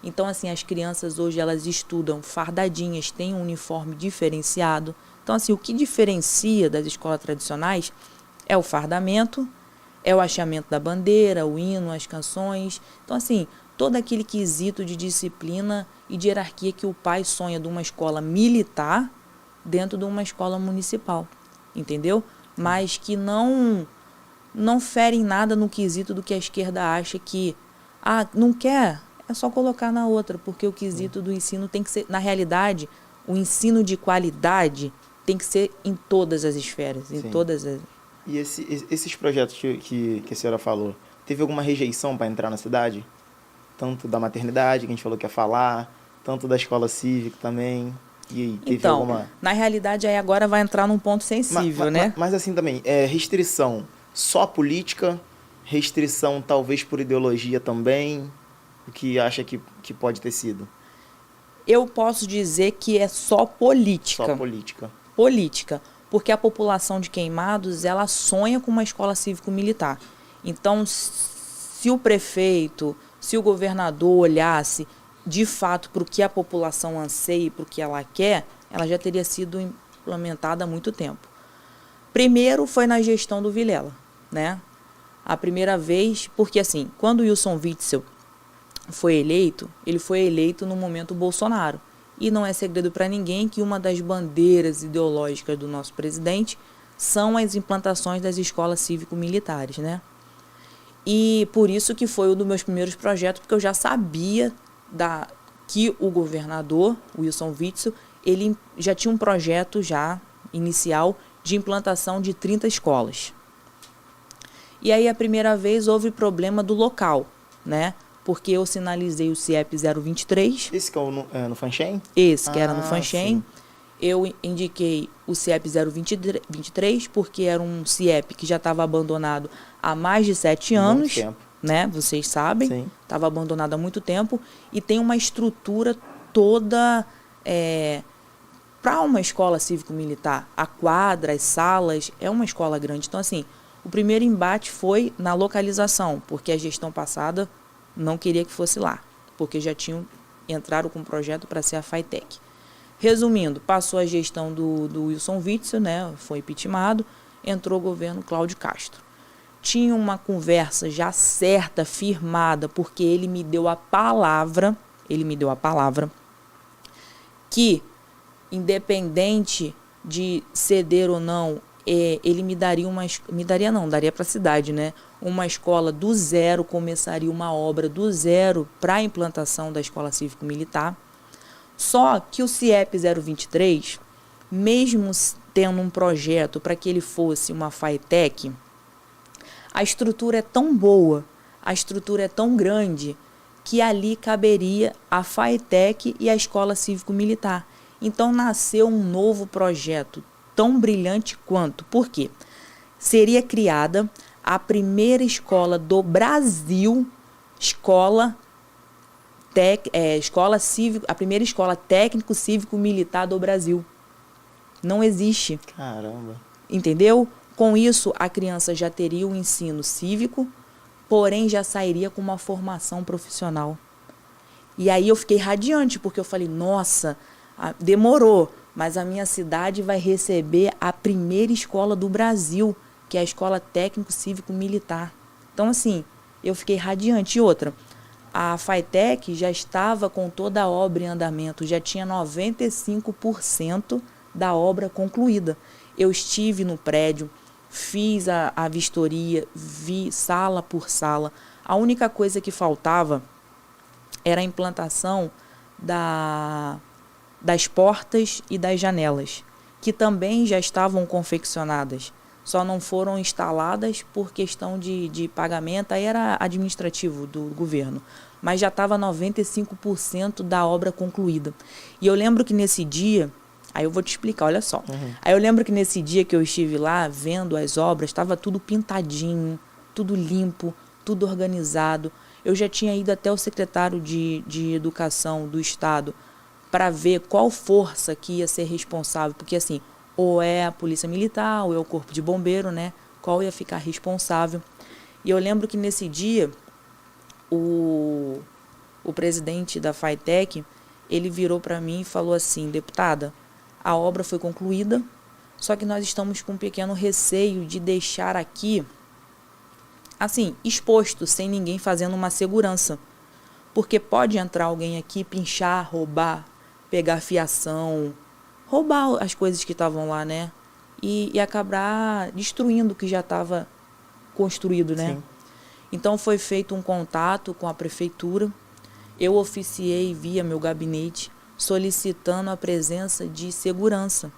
Então, assim, as crianças hoje, elas estudam fardadinhas, têm um uniforme diferenciado. Então, assim, o que diferencia das escolas tradicionais é o fardamento, é o hasteamento da bandeira, o hino, as canções. Então, assim, todo aquele quesito de disciplina e de hierarquia que o pai sonha de uma escola militar dentro de uma escola municipal, entendeu? Mas que não ferem nada no quesito do que a esquerda acha que, não quer... É só colocar na outra, porque o quesito do ensino tem que ser... Na realidade, o ensino de qualidade tem que ser em todas as esferas, em todas as... E esses projetos que a senhora falou, teve alguma rejeição para entrar na cidade? Tanto da maternidade, que a gente falou que ia falar, tanto da escola cívica também. E teve então, alguma... na realidade, aí agora vai entrar num ponto sensível, né? Mas assim também, restrição só política, restrição talvez por ideologia também... O que acha que pode ter sido? Eu posso dizer que é só política. Só política. Política. Porque a população de Queimados, ela sonha com uma escola cívico-militar. Então, se o prefeito, se o governador olhasse de fato, para o que a população anseia e para o que ela quer, ela já teria sido implementada há muito tempo. Primeiro foi na gestão do Vilela, né? A primeira vez, porque assim, quando o Wilson Witzel foi eleito, ele foi eleito no momento Bolsonaro. E não é segredo para ninguém que uma das bandeiras ideológicas do nosso presidente são as implantações das escolas cívico-militares, né? E por isso que foi um dos meus primeiros projetos, porque eu já sabia que o governador, Wilson Witzel, ele já tinha um projeto já inicial de implantação de 30 escolas. E aí a primeira vez houve problema do local, né? Porque eu sinalizei o CIEP 023. Esse que é no Fanchen? Esse, que era no Fanchen. Sim. Eu indiquei o CIEP 023 porque era um CIEP que já estava abandonado há mais de 7 anos. Muito tempo. Né? Vocês sabem. Estava abandonado há muito tempo. E tem uma estrutura toda para uma escola cívico-militar. A quadra, as salas, é uma escola grande. Então, assim, o primeiro embate foi na localização, porque a gestão passada não queria que fosse lá, porque já entraram com um projeto para ser a FATEC. Resumindo, passou a gestão do Wilson Witzel, né, foi impeachmentado, entrou o governo Cláudio Castro. Tinha uma conversa já certa, firmada, porque ele me deu a palavra que, independente de ceder ou não, ele daria para a cidade, né? Uma escola do zero, começaria uma obra do zero para a implantação da escola cívico-militar. Só que o CIEP 023, mesmo tendo um projeto para que ele fosse uma FATEC, a estrutura é tão boa, a estrutura é tão grande, que ali caberia a FATEC e a escola cívico-militar. Então nasceu um novo projeto, tão brilhante quanto. Por quê? Seria criada a primeira escola do Brasil, a primeira escola técnico-cívico-militar do Brasil. Não existe. Caramba. Entendeu? Com isso, a criança já teria o ensino cívico, porém já sairia com uma formação profissional. E aí eu fiquei radiante, porque eu falei, nossa, demorou, mas a minha cidade vai receber a primeira escola do Brasil, que é a Escola Técnico Cívico Militar. Então, assim, eu fiquei radiante. E outra, a FATEC já estava com toda a obra em andamento, já tinha 95% da obra concluída. Eu estive no prédio, fiz a vistoria, vi sala por sala. A única coisa que faltava era a implantação das portas e das janelas, que também já estavam confeccionadas, só não foram instaladas por questão de pagamento, aí era administrativo do governo, mas já estava 95% da obra concluída. E eu lembro que nesse dia, aí eu vou te explicar, olha só, aí eu lembro que nesse dia que eu estive lá vendo as obras, estava tudo pintadinho, tudo limpo, tudo organizado. Eu já tinha ido até o secretário de Educação do Estado para ver qual força que ia ser responsável, porque assim, ou é a Polícia Militar, ou é o Corpo de Bombeiro, né? Qual ia ficar responsável. E eu lembro que nesse dia, o presidente da FATEC, ele virou para mim e falou assim, deputada, a obra foi concluída, só que nós estamos com um pequeno receio de deixar aqui, assim, exposto, sem ninguém fazendo uma segurança. Porque pode entrar alguém aqui, pinchar, roubar, pegar fiação, roubar as coisas que estavam lá, né? E acabar destruindo o que já estava construído, né? Sim. Então foi feito um contato com a prefeitura. Eu oficiei via meu gabinete, solicitando a presença de segurança,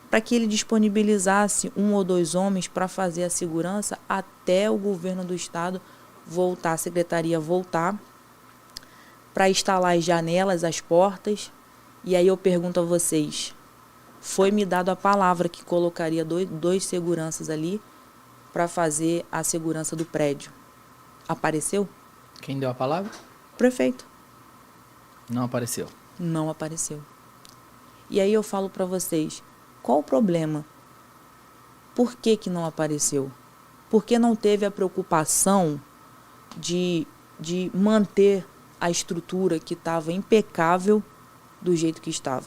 para que ele disponibilizasse 1 ou 2 homens para fazer a segurança até o governo do estado voltar, a secretaria voltar, para instalar as janelas, as portas. E aí eu pergunto a vocês, foi me dado a palavra que colocaria dois seguranças ali para fazer a segurança do prédio. Apareceu? Quem deu a palavra? Prefeito. Não apareceu. Não apareceu. E aí eu falo para vocês, qual o problema? Por que não apareceu? Por que não teve a preocupação de manter a estrutura que estava impecável do jeito que estava.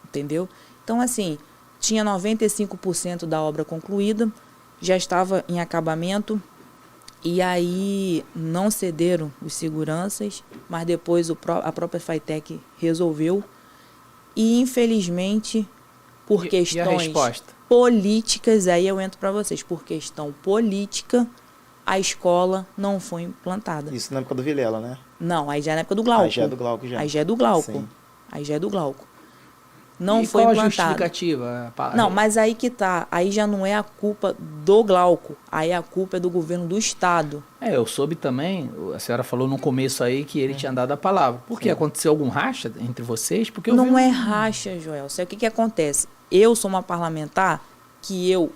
Entendeu? Então, assim, tinha 95% da obra concluída, já estava em acabamento, e aí não cederam os seguranças, mas depois a própria Fitec resolveu. E, infelizmente, por questões políticas, aí eu entro para vocês, por questão política, a escola não foi implantada. Isso na época do Vilela, né? Não, aí já é na época do Glauco. Aí já é do Glauco já. Aí já é do Glauco. Sim. Aí já é do Glauco. Não e foi qual implantado. A justificativa? Não, mas aí que tá. Aí já não é a culpa do Glauco. Aí a culpa é do governo do estado. Eu soube também, a senhora falou no começo aí que ele tinha dado a palavra. Por quê? Aconteceu algum racha entre vocês? Porque eu não é racha, Joel. Sabe o que acontece? Eu sou uma parlamentar que eu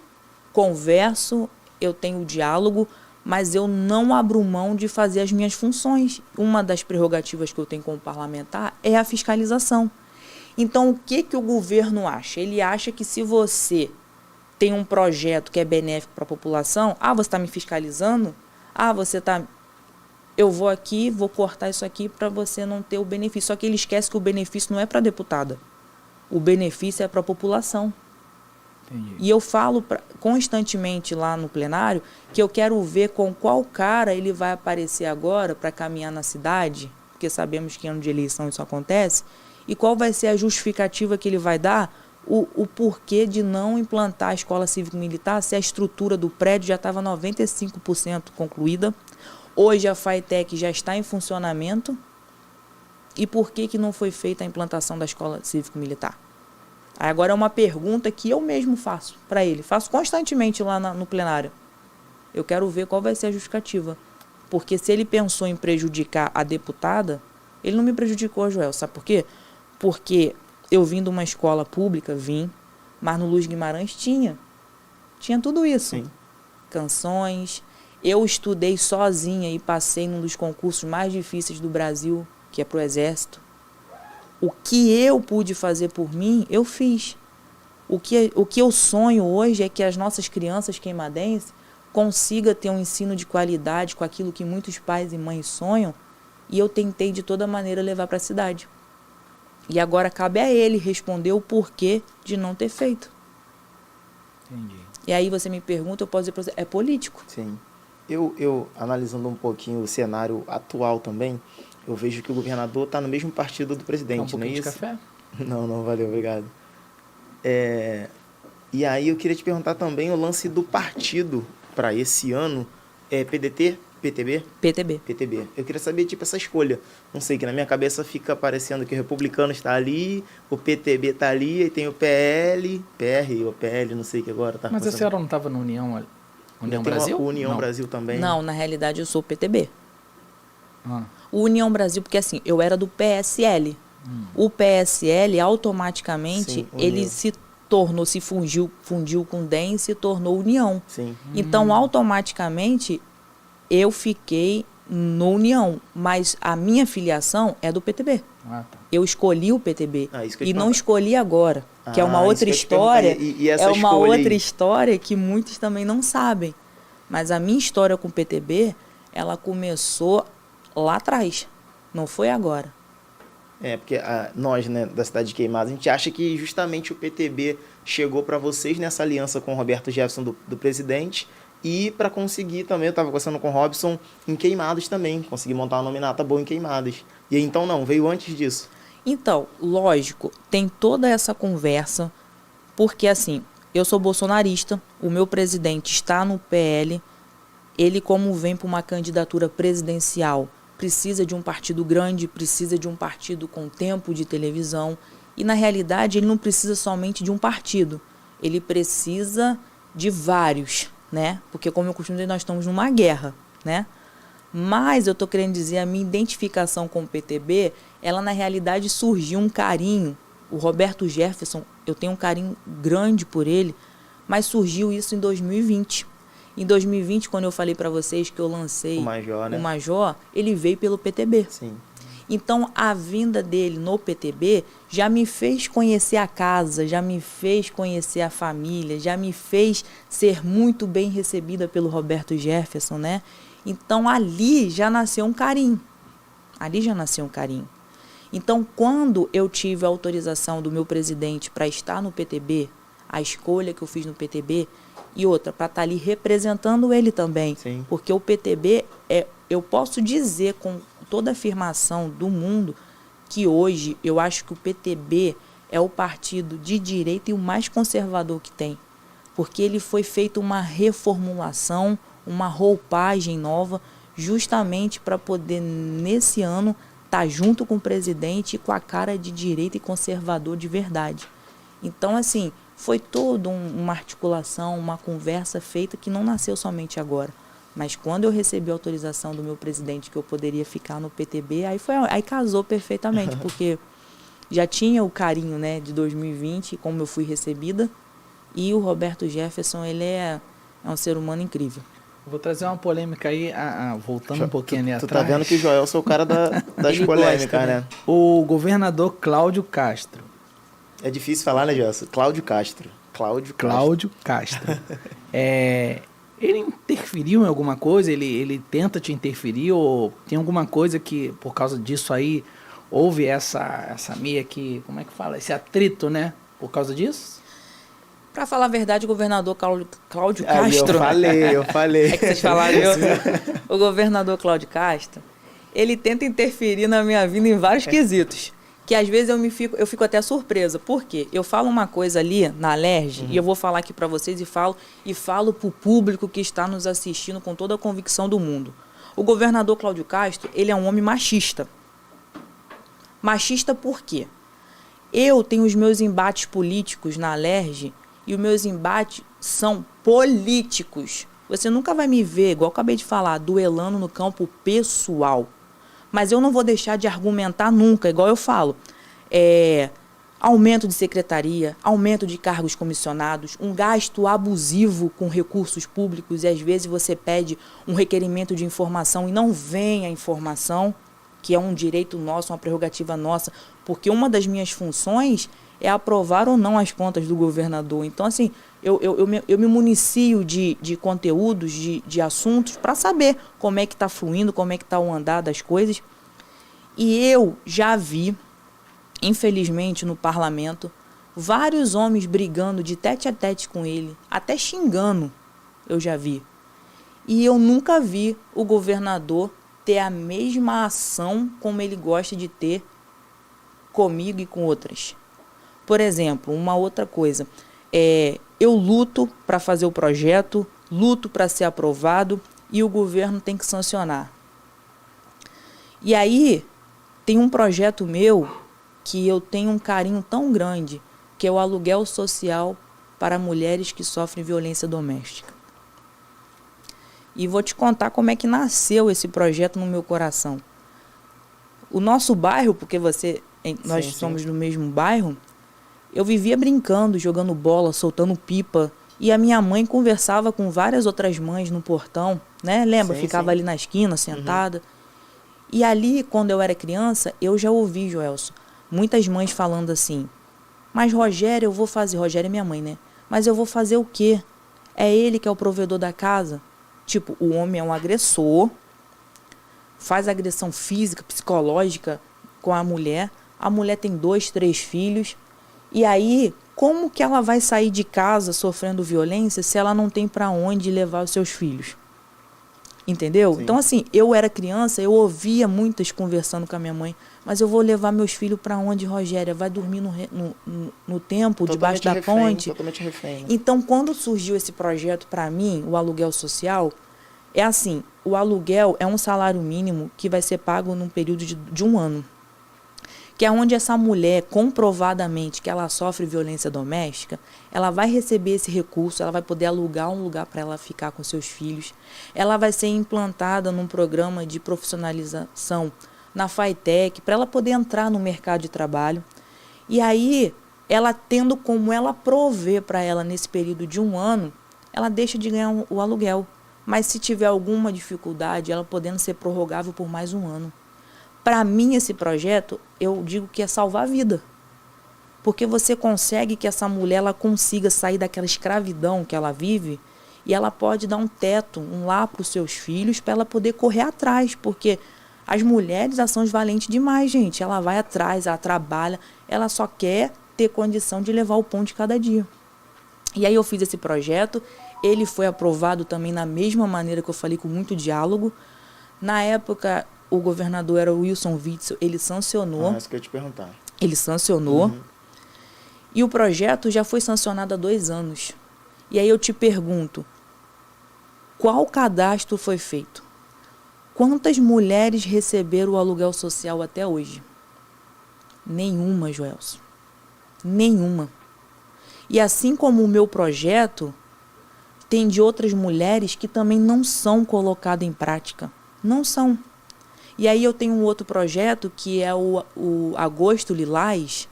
converso, eu tenho diálogo, mas eu não abro mão de fazer as minhas funções. Uma das prerrogativas que eu tenho como parlamentar é a fiscalização. Então, o que o governo acha? Ele acha que se você tem um projeto que é benéfico para a população, você está me fiscalizando, você está... Eu vou aqui, vou cortar isso aqui para você não ter o benefício. Só que ele esquece que o benefício não é para a deputada. O benefício é para a população. Entendi. E eu falo constantemente lá no plenário que eu quero ver com qual cara ele vai aparecer agora para caminhar na cidade, porque sabemos que em ano de eleição isso acontece, e qual vai ser a justificativa que ele vai dar, o porquê de não implantar a escola cívico-militar se a estrutura do prédio já estava 95% concluída. Hoje a Fitec já está em funcionamento. E por que não foi feita a implantação da escola cívico-militar? Agora é uma pergunta que eu mesmo faço para ele. Faço constantemente lá no plenário. Eu quero ver qual vai ser a justificativa. Porque se ele pensou em prejudicar a deputada, ele não me prejudicou, Joel. Sabe por quê? Porque eu vim de uma escola pública, mas no Luiz Guimarães tinha tudo isso. Sim. Canções. Eu estudei sozinha e passei num dos concursos mais difíceis do Brasil, que é para o Exército. O que eu pude fazer por mim, eu fiz. O que eu sonho hoje é que as nossas crianças queimadenses consigam ter um ensino de qualidade com aquilo que muitos pais e mães sonham, e eu tentei de toda maneira levar para a cidade. E agora cabe a ele responder o porquê de não ter feito. Entendi. E aí você me pergunta, eu posso dizer para você, é político. Sim. Eu analisando um pouquinho o cenário atual também, eu vejo que o governador está no mesmo partido do presidente, não é isso? Café? Não, valeu, obrigado. E aí eu queria te perguntar também o lance do partido para esse ano, PDT, PTB? PTB. Eu queria saber, essa escolha. Não sei, que na minha cabeça fica parecendo que o Republicano está ali, o PTB está ali, e tem o PL, PR ou PL, não sei que agora tá. Mas a senhora não estava no União Brasil? O União Brasil também? Não, na realidade eu sou PTB. Ah. O União Brasil, porque assim, eu era do PSL. O PSL, automaticamente, Sim, ele se fundiu com o DEM e se tornou União. Sim. Então, automaticamente, eu fiquei no União, mas a minha filiação é do PTB. Ah, tá. Eu escolhi o PTB e não escolhi agora, que é uma isso outra que eu te história. perguntei. E essa é uma escolha outra aí? história que muitos também não sabem. Mas a minha história com o PTB, ela começou lá atrás, não foi agora. Porque nós, né, da cidade de Queimados, a gente acha que justamente o PTB chegou para vocês nessa aliança com o Roberto Jefferson do presidente, e para conseguir também, eu estava conversando com o Robson, em Queimados também, conseguir montar uma nominata boa em Queimados. E aí, então não, veio antes disso. Então, lógico, tem toda essa conversa, porque assim, eu sou bolsonarista, o meu presidente está no PL, ele como vem para uma candidatura presidencial, precisa de um partido grande, precisa de um partido com tempo de televisão, e na realidade ele não precisa somente de um partido, ele precisa de vários, né? Porque como eu costumo dizer, nós estamos numa guerra, né? Mas eu estou querendo dizer, a minha identificação com o PTB, ela na realidade surgiu um carinho. O Roberto Jefferson, eu tenho um carinho grande por ele, mas surgiu isso em 2020. Em 2020, quando eu falei para vocês que eu lancei o Major, ele veio pelo PTB. Sim. Então, a vinda dele no PTB já me fez conhecer a casa, já me fez conhecer a família, já me fez ser muito bem recebida pelo Roberto Jefferson, né? Então, ali já nasceu um carinho. Então, quando eu tive a autorização do meu presidente para estar no PTB, a escolha que eu fiz no PTB, e outra, para estar ali representando ele também. Sim. Porque o PTB, eu posso dizer com toda a afirmação do mundo que hoje eu acho que o PTB é o partido de direita e o mais conservador que tem. Porque ele foi feito uma reformulação, uma roupagem nova, justamente para poder, nesse ano, estar junto com o presidente e com a cara de direita e conservador de verdade. Então, assim, foi toda uma articulação, uma conversa feita que não nasceu somente agora. Mas quando eu recebi a autorização do meu presidente que eu poderia ficar no PTB, aí casou perfeitamente, porque já tinha o carinho, né, de 2020, como eu fui recebida, e o Roberto Jefferson, ele é um ser humano incrível. Vou trazer uma polêmica aí, voltando um pouquinho ali Tu atrás. tá vendo que o Joelson é o cara das Ele polêmicas, gosta, né? O governador Cláudio Castro. É difícil falar, né, Joelson? Cláudio Castro. Ele interferiu em alguma coisa? Ele tenta te interferir? Ou tem alguma coisa que, por causa disso aí, houve essa meia que, como é que fala? Esse atrito, né? Por causa disso? Para falar a verdade, o governador Cláudio Aí Castro... eu falei. É que vocês falaram, o governador Cláudio Castro, ele tenta interferir na minha vida em vários quesitos. Que às vezes eu fico até surpresa. Por quê? Eu falo uma coisa ali na Alerj, e eu vou falar aqui para vocês e falo para o público que está nos assistindo com toda a convicção do mundo. O governador Cláudio Castro, ele é um homem machista. Machista por quê? Eu tenho os meus embates políticos na Alerj, e os meus embates são políticos. Você nunca vai me ver, igual eu acabei de falar, duelando no campo pessoal. Mas eu não vou deixar de argumentar nunca, igual eu falo. Aumento de secretaria, aumento de cargos comissionados, um gasto abusivo com recursos públicos, e às vezes você pede um requerimento de informação e não vem a informação, que é um direito nosso, uma prerrogativa nossa, porque uma das minhas funções é aprovar ou não as contas do governador. Então, assim, eu me municio de conteúdos, de assuntos, para saber como é que está fluindo, como é que está o andar das coisas. E eu já vi, infelizmente, no parlamento, vários homens brigando de tete a tete com ele, até xingando, eu já vi. E eu nunca vi o governador ter a mesma ação como ele gosta de ter comigo e com outras. Por exemplo, uma outra coisa, eu luto para fazer o projeto, luto para ser aprovado e o governo tem que sancionar. E aí tem um projeto meu que eu tenho um carinho tão grande, que é o aluguel social para mulheres que sofrem violência doméstica. E vou te contar como é que nasceu esse projeto no meu coração. O nosso bairro, porque nós somos do mesmo bairro, eu vivia brincando, jogando bola, soltando pipa. E a minha mãe conversava com várias outras mães no portão, né? Lembra? Ficava ali na esquina, sentada. E ali, quando eu era criança, eu já ouvi, Joelson, muitas mães falando assim, mas Rogério, eu vou fazer... Rogério é minha mãe, né? Mas eu vou fazer o quê? É ele que é o provedor da casa? Tipo, o homem é um agressor, faz agressão física, psicológica com a mulher tem 2, 3 filhos... E aí, como que ela vai sair de casa sofrendo violência se ela não tem para onde levar os seus filhos? Entendeu? Sim. Então, assim, eu era criança, eu ouvia muitas conversando com a minha mãe, mas eu vou levar meus filhos para onde, Rogéria? Vai dormir no tempo, debaixo da ponte? Totalmente refém. Né? Então, quando surgiu esse projeto para mim, o aluguel social, é assim, o aluguel é um salário mínimo que vai ser pago num período de 1 ano. Que é onde essa mulher, comprovadamente, que ela sofre violência doméstica, ela vai receber esse recurso, ela vai poder alugar um lugar para ela ficar com seus filhos. Ela vai ser implantada num programa de profissionalização na FATEC, para ela poder entrar no mercado de trabalho. E aí, ela tendo como ela prover para ela nesse período de 1 ano, ela deixa de ganhar o aluguel. Mas se tiver alguma dificuldade, ela podendo ser prorrogável por mais 1 ano. Para mim, esse projeto, eu digo que é salvar a vida. Porque você consegue que essa mulher ela consiga sair daquela escravidão que ela vive E ela pode dar um teto, um lar para os seus filhos, para ela poder correr atrás, porque as mulheres, elas são valentes demais, gente. Ela vai atrás, ela trabalha, ela só quer ter condição de levar o pão de cada dia. E aí eu fiz esse projeto, ele foi aprovado também na mesma maneira que eu falei, com muito diálogo. Na época, o governador era o Wilson Witzel, ele sancionou. Isso que eu ia te perguntar. Ele sancionou. E o projeto já foi sancionado há 2 anos. E aí eu te pergunto, qual cadastro foi feito? Quantas mulheres receberam o aluguel social até hoje? Nenhuma, Joelson. Nenhuma. E assim como o meu projeto, tem de outras mulheres que também não são colocadas em prática. Não são. E aí eu tenho um outro projeto que é o Agosto Lilás,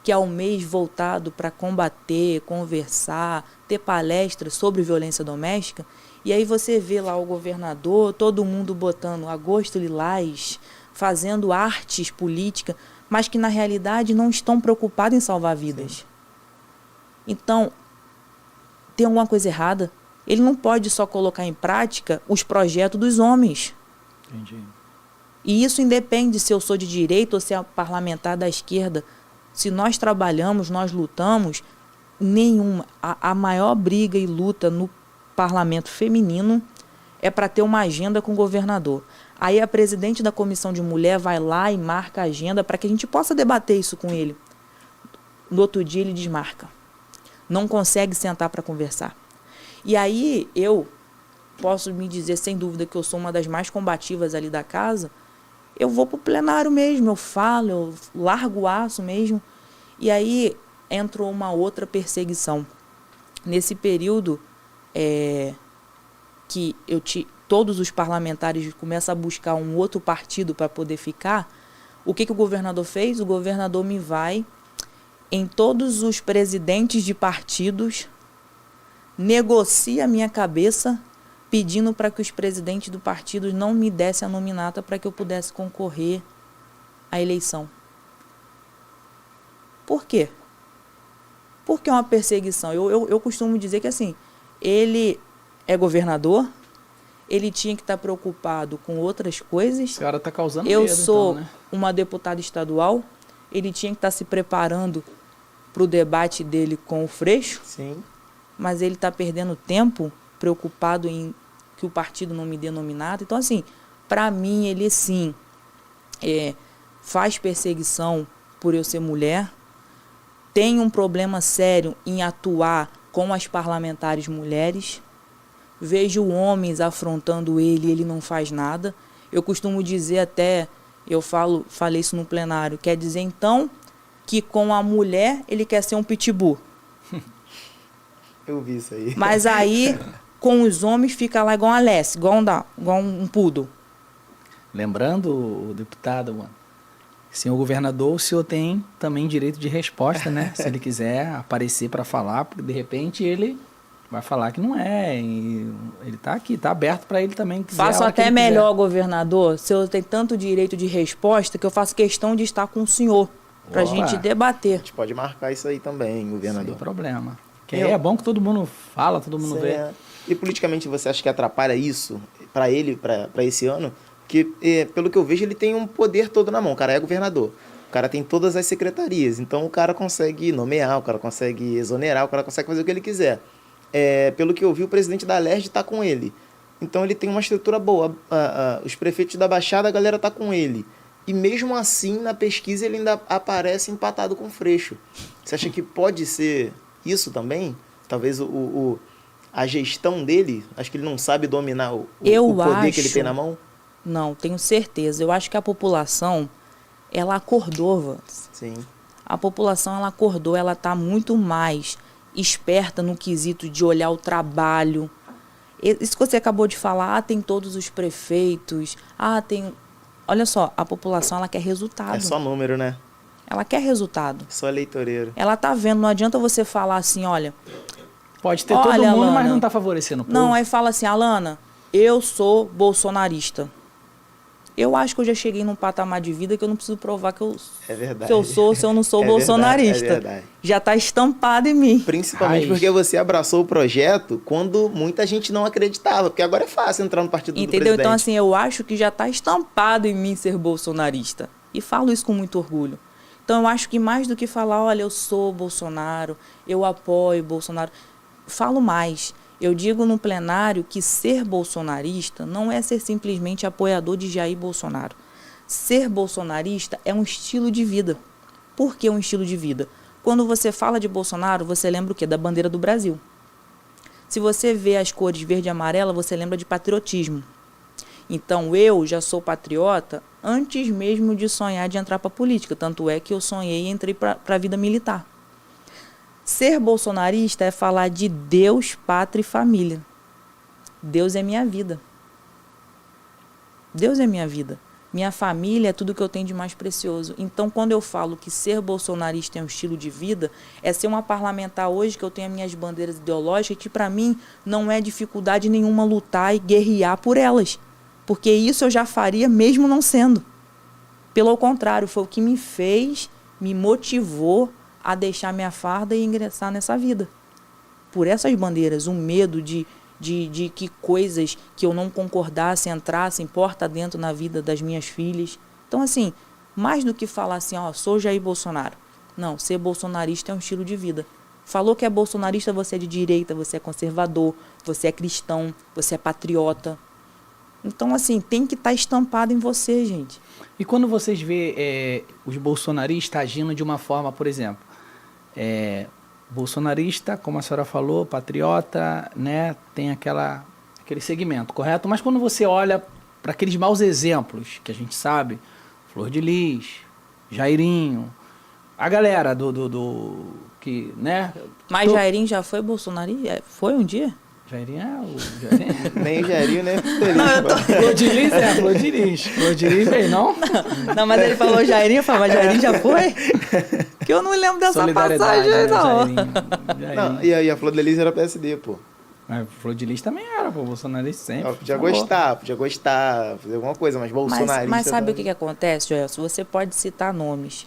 que é um mês voltado para combater, conversar, ter palestras sobre violência doméstica. E aí você vê lá o governador, todo mundo botando Agosto Lilás, fazendo artes políticas, mas que na realidade não estão preocupados em salvar vidas. Sim. Então, tem alguma coisa errada. Ele não pode só colocar em prática os projetos dos homens. Entendi. E isso independe se eu sou de direita ou se é parlamentar da esquerda. Se nós trabalhamos, nós lutamos, nenhuma. A maior briga e luta no parlamento feminino é para ter uma agenda com o governador. Aí a presidente da comissão de mulher vai lá e marca a agenda para que a gente possa debater isso com ele. No outro dia ele desmarca. Não consegue sentar para conversar. E aí eu posso me dizer sem dúvida que eu sou uma das mais combativas ali da casa. Eu vou para o plenário mesmo, eu falo, eu largo o aço mesmo. E aí entrou uma outra perseguição. Nesse período que todos os parlamentares começam a buscar um outro partido para poder ficar, o que o governador fez? O governador me vai em todos os presidentes de partidos, negocia a minha cabeça, pedindo para que os presidentes do partido não me dessem a nominata para que eu pudesse concorrer à eleição. Por quê? Porque é uma perseguição. Eu costumo dizer que assim, ele é governador, ele tinha que estar preocupado com outras coisas. Esse cara está causando medo, então, né? Eu sou uma deputada estadual, ele tinha que estar se preparando para o debate dele com o Freixo. Sim. Mas ele está perdendo tempo, preocupado em que o partido não me dê nominado. Então, assim, para mim, ele sim faz perseguição por eu ser mulher, tem um problema sério em atuar com as parlamentares mulheres, vejo homens afrontando ele não faz nada. Eu costumo dizer até, falei isso no plenário, quer dizer então que com a mulher ele quer ser um pitbull. Eu vi isso aí. Mas aí, com os homens, fica lá igual uma Alessi, igual um poodle. Lembrando, o deputado, mano, senhor governador, o senhor tem também direito de resposta, né? Se ele quiser aparecer para falar, porque de repente ele vai falar que não é. E ele está aqui, está aberto para ele também. Faço até melhor, governador. Se eu tenho tanto direito de resposta, que eu faço questão de estar com o senhor, para a gente debater. A gente pode marcar isso aí também, governador. Sem problema. Que é bom que todo mundo fala, todo mundo vê. E politicamente você acha que atrapalha isso para ele, para esse ano? Porque, pelo que eu vejo, ele tem um poder todo na mão. O cara é governador. O cara tem todas as secretarias. Então, o cara consegue nomear, o cara consegue exonerar, o cara consegue fazer o que ele quiser. Pelo que eu vi, o presidente da Alerj está com ele. Então, ele tem uma estrutura boa. Os prefeitos da Baixada, a galera está com ele. E mesmo assim, na pesquisa, ele ainda aparece empatado com o Freixo. Você acha que pode ser isso também? Talvez a gestão dele, acho que ele não sabe dominar o poder que ele tem na mão? Não, tenho certeza. Eu acho que a população, ela acordou, Vans. Sim. A população, ela acordou, ela está muito mais esperta no quesito de olhar o trabalho. Isso que você acabou de falar, tem todos os prefeitos, tem... Olha só, a população, ela quer resultado. É só número, né? Ela quer resultado. Só eleitoreiro. Ela tá vendo, não adianta você falar assim, olha... Pode ter todo mundo, Alana, mas não tá favorecendo o povo. Não, aí fala assim, Alana, eu sou bolsonarista. Eu acho que eu já cheguei num patamar de vida que eu não preciso provar que eu, É verdade. que eu sou, se eu não sou É bolsonarista. verdade, é verdade. Já está estampado em mim. Principalmente Raiz. porque você abraçou o projeto quando muita gente não acreditava, porque agora é fácil entrar no partido do Entendeu? presidente. Então, assim, eu acho que já está estampado em mim ser bolsonarista. E falo isso com muito orgulho. Então, eu acho que mais do que falar, olha, eu sou Bolsonaro, eu apoio Bolsonaro, falo mais. Eu digo no plenário que ser bolsonarista não é ser simplesmente apoiador de Jair Bolsonaro. Ser bolsonarista é um estilo de vida. Por que um estilo de vida? Quando você fala de Bolsonaro, você lembra o quê? Da bandeira do Brasil. Se você vê as cores verde e amarela, você lembra de patriotismo. Então, eu já sou patriota antes mesmo de sonhar de entrar para a política. Tanto é que eu sonhei e entrei para a vida militar. Ser bolsonarista é falar de Deus, pátria e família. Deus é minha vida. Deus é minha vida. Minha família é tudo que eu tenho de mais precioso. Então, quando eu falo que ser bolsonarista é um estilo de vida, é ser uma parlamentar hoje que eu tenho as minhas bandeiras ideológicas, que para mim não é dificuldade nenhuma lutar e guerrear por elas. Porque isso eu já faria mesmo não sendo. Pelo contrário, foi o que me fez, me motivou a deixar minha farda e ingressar nessa vida. Por essas bandeiras, o medo de que coisas que eu não concordasse entrassem porta dentro na vida das minhas filhas. Então, assim, mais do que falar assim, ó, sou Jair Bolsonaro. Não, ser bolsonarista é um estilo de vida. Falou que é bolsonarista, você é de direita, você é conservador, você é cristão, você é patriota. Então, assim, tem que estar estampado em você, gente. E quando vocês vê os bolsonaristas agindo de uma forma, por exemplo, bolsonarista, como a senhora falou, patriota, né, tem aquele segmento, correto? Mas quando você olha para aqueles maus exemplos que a gente sabe, Flor de Lis, Jairinho, a galera do que, né? Mas Jairinho já foi bolsonarista? Foi um dia? Jairinho é o Jairinho. Nem o Jairinho, nem o Feliz. Flor de Lis Flor de Lis. Flor de Lis veio, não? Não, mas ele falou Jairinho, eu falei, mas Jairinho já foi? Que eu não me lembro dessa passagem, né, não. Jairinho. Não, e a Flor de Lis era PSD, pô. Mas Flor de Lis também era, pô, bolsonarista sempre. Ela podia gostar, fazer alguma coisa, mas bolsonarista... Mas sabe o que acontece, Joel? Você pode citar nomes.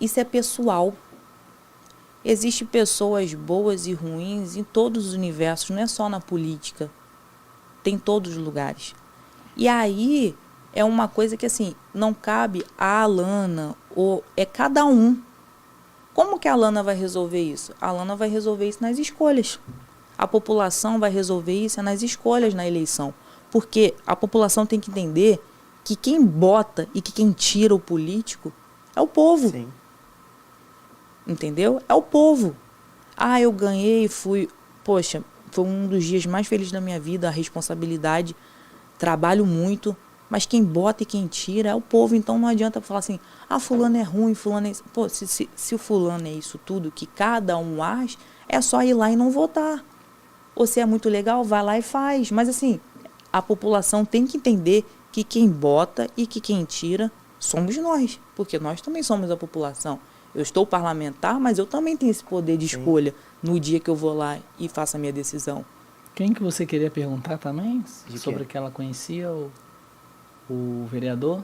Isso é pessoal. Existem pessoas boas e ruins em todos os universos, não é só na política. Tem em todos os lugares. E aí é uma coisa que, assim, não cabe a Alana, ou é cada um. Como que a Alana vai resolver isso? A Alana vai resolver isso nas escolhas. A população vai resolver isso nas escolhas na eleição. Porque a população tem que entender que quem bota e que quem tira o político é o povo. Sim. Entendeu? É o povo. Ah, eu ganhei, fui... Poxa, foi um dos dias mais felizes da minha vida, a responsabilidade, trabalho muito, mas quem bota e quem tira é o povo. Então não adianta falar assim, ah, fulano é ruim, fulano é... Pô, se o fulano é isso tudo que cada um acha, é só ir lá e não votar. Ou se é muito legal, vai lá e faz. Mas assim, a população tem que entender que quem bota e que quem tira somos nós, porque nós também somos a população. Eu estou parlamentar, mas eu também tenho esse poder de escolha no dia que eu vou lá e faço a minha decisão. Quem que você queria perguntar também? De Sobre quê? que ela conhecia o vereador?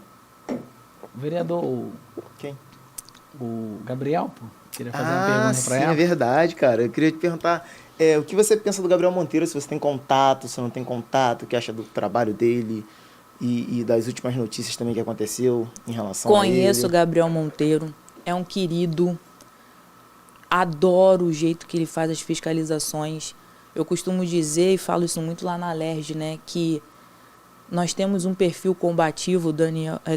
O vereador, Quem? o Gabriel, pô. Queria fazer uma pergunta sim, pra ela. é verdade, cara. Eu queria te perguntar, o que você pensa do Gabriel Monteiro, se você tem contato, se não tem contato, o que acha do trabalho dele e das últimas notícias também que aconteceu em relação a ele? Conheço o Gabriel Monteiro, é um querido, adoro o jeito que ele faz as fiscalizações. Eu costumo dizer, e falo isso muito lá na Alerj, né, que nós temos um perfil combativo,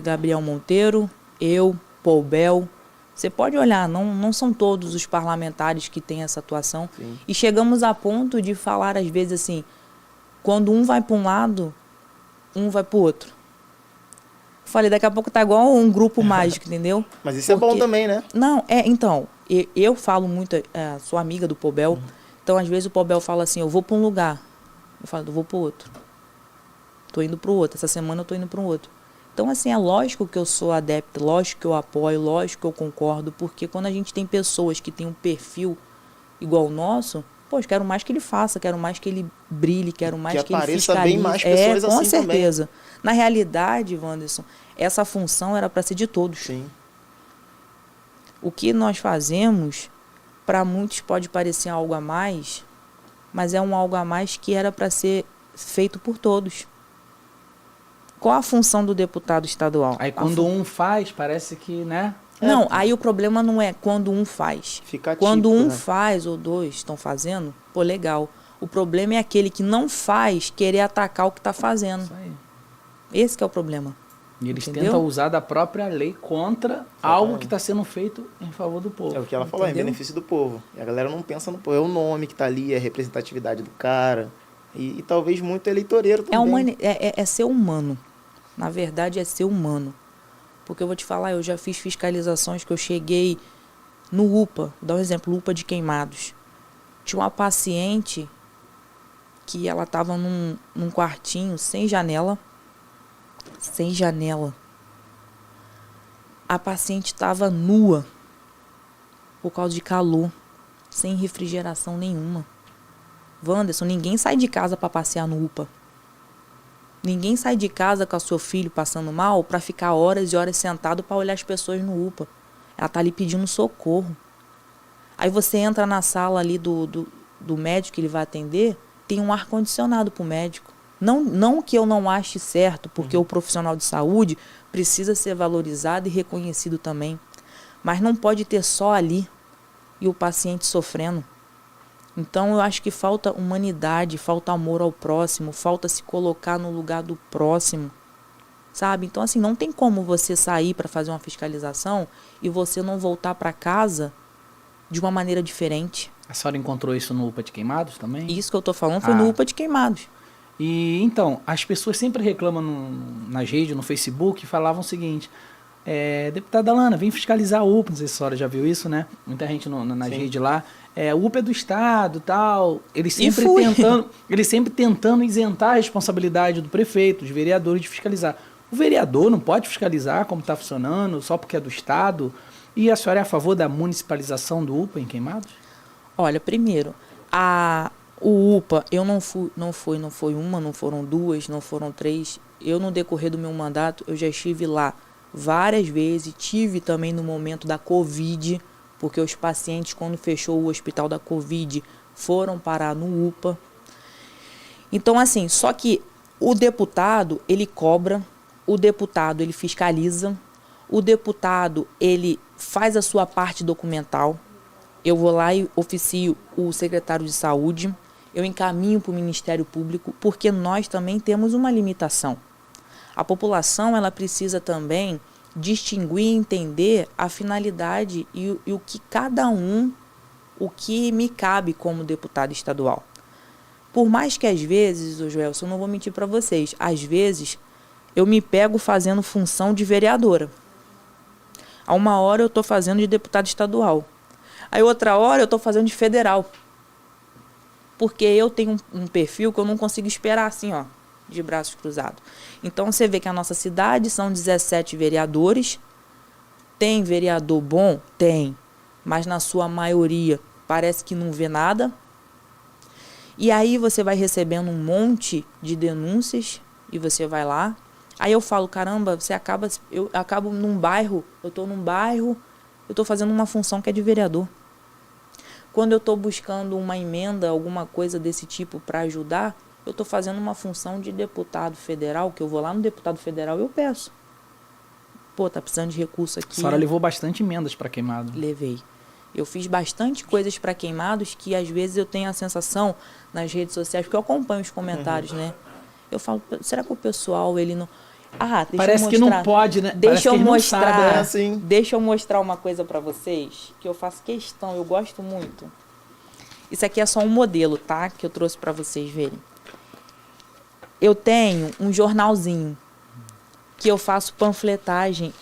Gabriel Monteiro, eu, Paul Bell. Você pode olhar, não são todos os parlamentares que têm essa atuação. Sim. E chegamos a ponto de falar, às vezes, assim, quando um vai para um lado, um vai para o outro. Falei, daqui a pouco tá igual um grupo mágico, entendeu? Mas isso é bom também, né? Não, então, eu falo muito, sou amiga do Pobel, então às vezes o Pobel fala assim, eu vou para um lugar, eu falo, eu vou para o outro. Tô indo para o outro, essa semana eu tô indo para um outro. Então, assim, é lógico que eu sou adepta, lógico que eu apoio, lógico que eu concordo, porque quando a gente tem pessoas que têm um perfil igual o nosso, Poxa, quero mais que ele faça, quero mais que ele brilhe, quero mais que ele apareça fiscalize. bem mais pessoas com assim certeza. Também. Na realidade, Wanderson, essa função era para ser de todos. Sim. O que nós fazemos, para muitos pode parecer algo a mais, mas é um algo a mais que era para ser feito por todos. Qual a função do deputado estadual? Aí quando um faz, parece que, né? Não, aí o problema não é quando um faz. Fica quando típico, um né? faz ou dois estão fazendo, pô, legal. O problema é aquele que não faz querer atacar o que está fazendo. Isso aí. Esse que é o problema. E eles Entendeu? tentam usar da própria lei contra algo que está sendo feito em favor do povo. É o que ela falou, é em Entendeu? benefício do povo. E a galera não pensa no povo. É o nome que tá ali, é a representatividade do cara. E talvez muito eleitoreiro também. É ser humano. Na verdade, é ser humano. Porque eu vou te falar, eu já fiz fiscalizações que eu cheguei no UPA. Vou dar um exemplo, UPA de Queimados. Tinha uma paciente que ela estava num quartinho sem janela. Sem janela. A paciente estava nua por causa de calor, sem refrigeração nenhuma. Wanderson, ninguém sai de casa para passear no UPA. Ninguém sai de casa com o seu filho passando mal para ficar horas e horas sentado para olhar as pessoas no UPA. Ela tá ali pedindo socorro. Aí você entra na sala ali do médico que ele vai atender, tem um ar-condicionado pro médico. Não que eu não ache certo, porque o profissional de saúde precisa ser valorizado e reconhecido também. Mas não pode ter só ali e o paciente sofrendo. Então eu acho que falta humanidade, falta amor ao próximo, falta se colocar no lugar do próximo, sabe? Então assim, não tem como você sair para fazer uma fiscalização e você não voltar para casa de uma maneira diferente. A senhora encontrou isso no UPA de Queimados também? Isso que eu tô falando foi no UPA de Queimados. E então, as pessoas sempre reclamam nas redes, no Facebook, e falavam o seguinte: deputada Alana, vem fiscalizar a UPA. Não sei se a senhora já viu isso, né? Muita gente nas redes lá. O UPA é do Estado, tal. Eles sempre tentando isentar a responsabilidade do prefeito, dos vereadores de fiscalizar. O vereador não pode fiscalizar como está funcionando, só porque é do Estado. E a senhora é a favor da municipalização do UPA em Queimados? Olha, primeiro, o UPA, eu não foi uma, não foram duas, não foram três. Eu, no decorrer do meu mandato, eu já estive lá várias vezes. Tive também no momento da Covid, porque os pacientes, quando fechou o hospital da Covid, foram parar no UPA. Então, assim, só que o deputado, ele cobra, o deputado, ele fiscaliza, o deputado, ele faz a sua parte documental. Eu vou lá e oficio o secretário de saúde, eu encaminho para o Ministério Público, porque nós também temos uma limitação. A população, ela precisa também distinguir e entender a finalidade e o que cada um, o que me cabe como deputado estadual. Por mais que às vezes, Joelson, eu não vou mentir para vocês, às vezes eu me pego fazendo função de vereadora. A uma hora eu estou fazendo de deputado estadual. Aí outra hora eu estou fazendo de federal. Porque eu tenho um perfil que eu não consigo esperar assim, ó, de braços cruzados. Então você vê que a nossa cidade são 17 vereadores. Tem vereador bom? Tem. Mas na sua maioria parece que não vê nada. E aí você vai recebendo um monte de denúncias e você vai lá. Aí eu falo, caramba, eu acabo num bairro, eu estou num bairro, eu estou fazendo uma função que é de vereador. Quando eu estou buscando uma emenda, alguma coisa desse tipo para ajudar, eu estou fazendo uma função de deputado federal, que eu vou lá no deputado federal e eu peço. Pô, tá precisando de recurso aqui. A senhora levou bastante emendas para Queimados. Levei. Eu fiz bastante coisas para Queimados que às vezes eu tenho a sensação nas redes sociais, porque eu acompanho os comentários, né? Eu falo, será que o pessoal, ele não... Parece que não pode, né? Deixa eu mostrar. Sabe, né? Deixa eu mostrar uma coisa para vocês que eu faço questão, eu gosto muito. Isso aqui é só um modelo, tá? Que eu trouxe para vocês verem. Eu tenho um jornalzinho que eu faço panfletagem,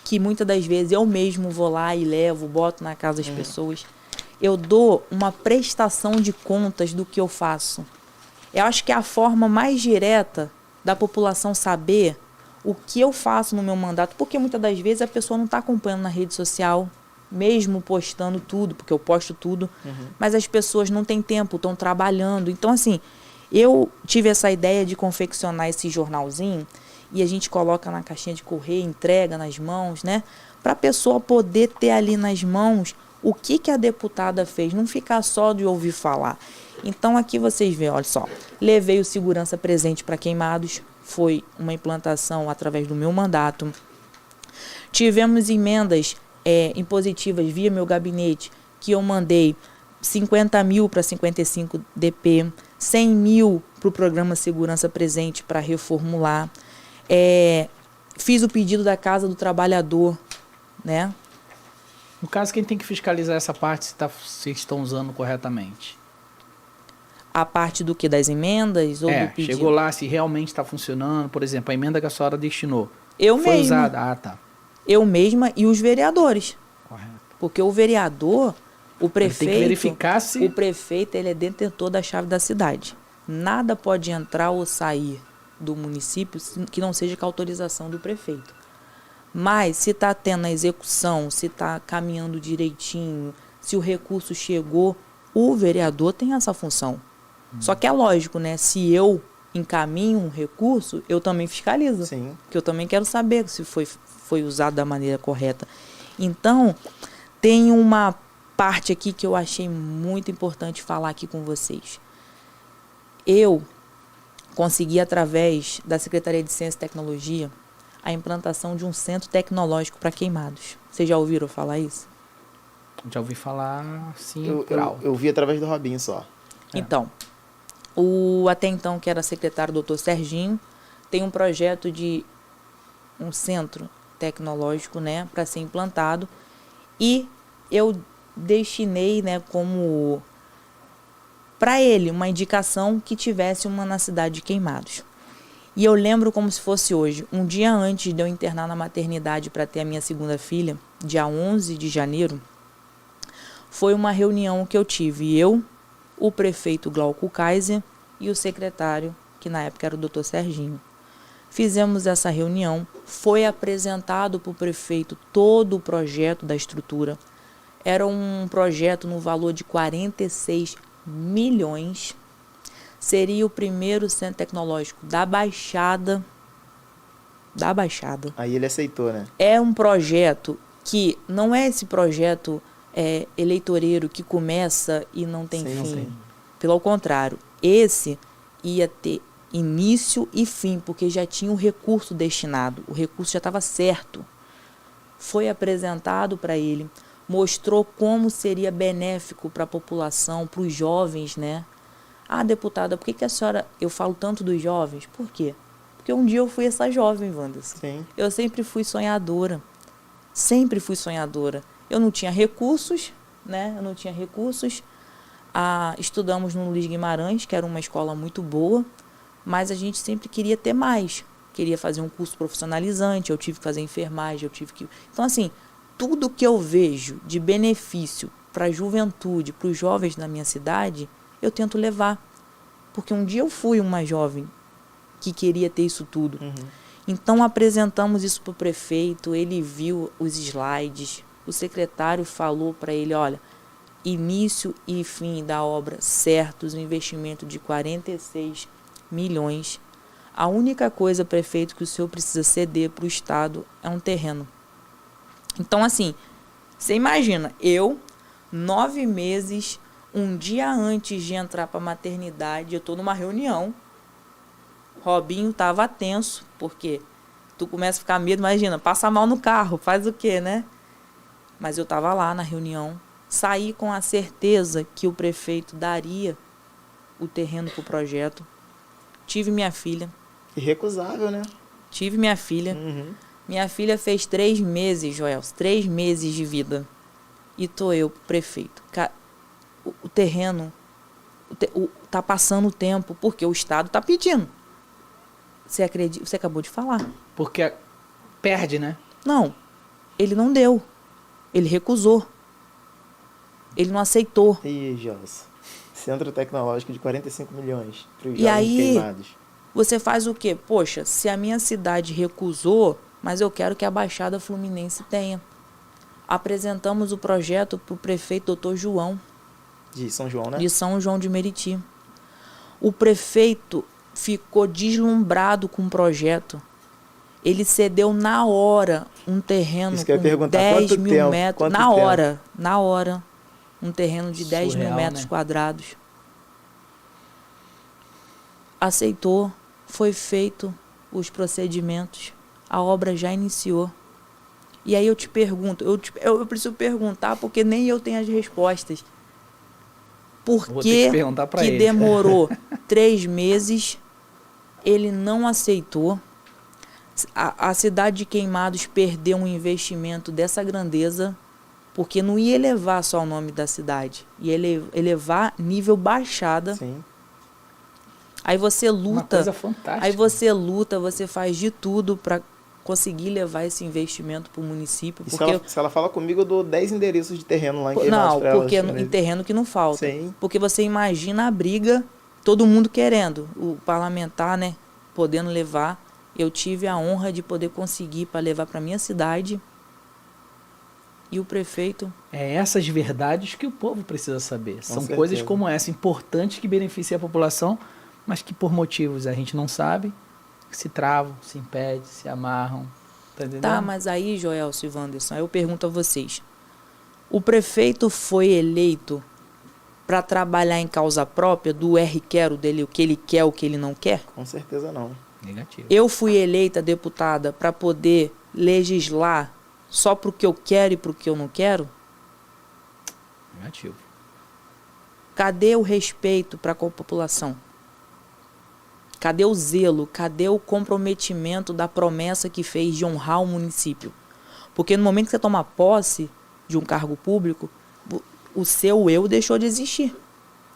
que muitas das vezes eu mesmo vou lá e levo, boto na casa das pessoas. Eu dou uma prestação de contas do que eu faço. Eu acho que é a forma mais direta da população saber o que eu faço no meu mandato, porque muitas das vezes a pessoa não está acompanhando na rede social, mesmo postando tudo, porque eu posto tudo, mas as pessoas não têm tempo, estão trabalhando. Então, assim, eu tive essa ideia de confeccionar esse jornalzinho e a gente coloca na caixinha de correio, entrega nas mãos, né? Para a pessoa poder ter ali nas mãos o que a deputada fez, não ficar só de ouvir falar. Então, aqui vocês veem, olha só, levei o Segurança Presente para Queimados, foi uma implantação através do meu mandato. Tivemos emendas impositivas via meu gabinete, que eu mandei 50 mil para 55 DP, 100 mil para o programa Segurança Presente para reformular. Fiz o pedido da Casa do Trabalhador, né? No caso, quem tem que fiscalizar essa parte se estão usando corretamente? A parte do que? Das emendas ou do pedido? Chegou lá, se realmente está funcionando. Por exemplo, a emenda que a senhora destinou. Eu foi mesma. usada? Ah, tá. Eu mesma e os vereadores. Correto. Porque o vereador, o prefeito... Ele tem que verificar se... O prefeito, ele é detentor da chave da cidade. Nada pode entrar ou sair do município que não seja com a autorização do prefeito. Mas se está tendo a execução, se está caminhando direitinho, se o recurso chegou, o vereador tem essa função. Só que é lógico, né? Se eu encaminho um recurso, eu também fiscalizo. Sim. Porque eu também quero saber se foi usado da maneira correta. Então, tem uma parte aqui que eu achei muito importante falar aqui com vocês. Eu consegui, através da Secretaria de Ciência e Tecnologia, a implantação de um centro tecnológico para Queimados. Vocês já ouviram falar isso? Já ouvi falar, sim, eu vi através do Robinho só. Então, até então, que era secretário, doutor Serginho, tem um projeto de um centro tecnológico, né, para ser implantado, e eu destinei, né, como para ele uma indicação que tivesse uma na cidade de Queimados. E eu lembro como se fosse hoje, um dia antes de eu internar na maternidade para ter a minha segunda filha, dia 11 de janeiro, foi uma reunião que eu tive, eu, o prefeito Glauco Kaiser e o secretário, que na época era o doutor Serginho. Fizemos essa reunião, foi apresentado para o prefeito todo o projeto da estrutura. Era um projeto no valor de 46 milhões. Seria o primeiro centro tecnológico da Baixada. Aí ele aceitou, né? É um projeto que não é esse projeto eleitoreiro que começa e não tem Sim, fim. não sei. Pelo contrário, esse ia ter início e fim, porque já tinha o recurso destinado, o recurso já estava certo. Foi apresentado para ele, mostrou como seria benéfico para a população, para os jovens, né? Ah, deputada, por que a senhora... Eu falo tanto dos jovens? Por quê? Porque um dia eu fui essa jovem, Wanderson. Sim. Eu sempre fui sonhadora. Sempre fui sonhadora. Eu não tinha recursos, né? Eu não tinha recursos. Estudamos no Luiz Guimarães, que era uma escola muito boa, mas a gente sempre queria ter mais. Queria fazer um curso profissionalizante, eu tive que fazer enfermagem, Então, assim, tudo que eu vejo de benefício para a juventude, para os jovens da minha cidade, eu tento levar. Porque um dia eu fui uma jovem que queria ter isso tudo. Então, apresentamos isso para o prefeito, ele viu os slides, o secretário falou para ele, olha, início e fim da obra certos, um investimento de 46 milhões. A única coisa, prefeito, que o senhor precisa ceder para o Estado é um terreno. Então, assim, você imagina, eu, 9 meses, um dia antes de entrar para a maternidade, eu estou numa reunião, Robinho estava tenso, porque tu começa a ficar medo, imagina, passa mal no carro, faz o quê, né? Mas eu estava lá na reunião, saí com a certeza que o prefeito daria o terreno para o projeto. Tive minha filha. Irrecusável, né? Tive minha filha. Minha filha fez 3 meses, Joel, 3 meses de vida. E tô eu, prefeito. O terreno, tá passando o tempo, porque o Estado tá pedindo. Você acredita? Você acabou de falar. Porque perde, né? Não, ele não deu. Ele recusou. Ele não aceitou. Ih, Jossa. Centro Tecnológico de 45 milhões para os E jovens aí, queimados. Você faz o quê? Poxa, se a minha cidade recusou, mas eu quero que a Baixada Fluminense tenha. Apresentamos o projeto para o prefeito Dr. João, De São João, né? de São João de Meriti. O prefeito ficou deslumbrado com o projeto. Ele cedeu na hora um terreno Isso que eu ia com perguntar, 10 quanto mil tempo? metros. Quanto Na tempo? hora, na hora. Um terreno de 10 mil Surreal, metros né? quadrados. Aceitou, foi feito os procedimentos, a obra já iniciou. E aí eu te pergunto, eu preciso perguntar porque nem eu tenho as respostas. Por Vou ter que que perguntar pra que ele. demorou 3 meses, ele não aceitou? A cidade de Queimados perdeu um investimento dessa grandeza, porque não ia elevar só o nome da cidade, ia elevar nível Baixada. Sim. Aí você Uma luta, coisa fantástica. aí você luta, você faz de tudo para conseguir levar esse investimento para o município. E Porque se ela fala comigo, eu dou 10 endereços de terreno lá em Queimados não, pra ela, porque assim, em terreno que não falta. Sim. Porque você imagina a briga, todo mundo querendo, o parlamentar, né, podendo levar. Eu tive a honra de poder conseguir para levar para minha cidade. E o prefeito... É essas verdades que o povo precisa saber. São certeza. coisas como essa, importantes, que beneficiam a população, mas que por motivos a gente não sabe, se travam, se impedem, se amarram. Tá entendendo? Tá, mas aí, Joelcio e Wanderson, aí eu pergunto a vocês. O prefeito foi eleito para trabalhar em causa própria, do R-quero dele, o que ele quer, o que ele não quer? Com certeza não. Negativo. Eu fui eleita deputada para poder legislar só para o que eu quero e para o que eu não quero? Negativo. Cadê o respeito para com a população? Cadê o zelo? Cadê o comprometimento da promessa que fez de honrar o município? Porque no momento que você toma posse de um cargo público, o seu eu deixou de existir.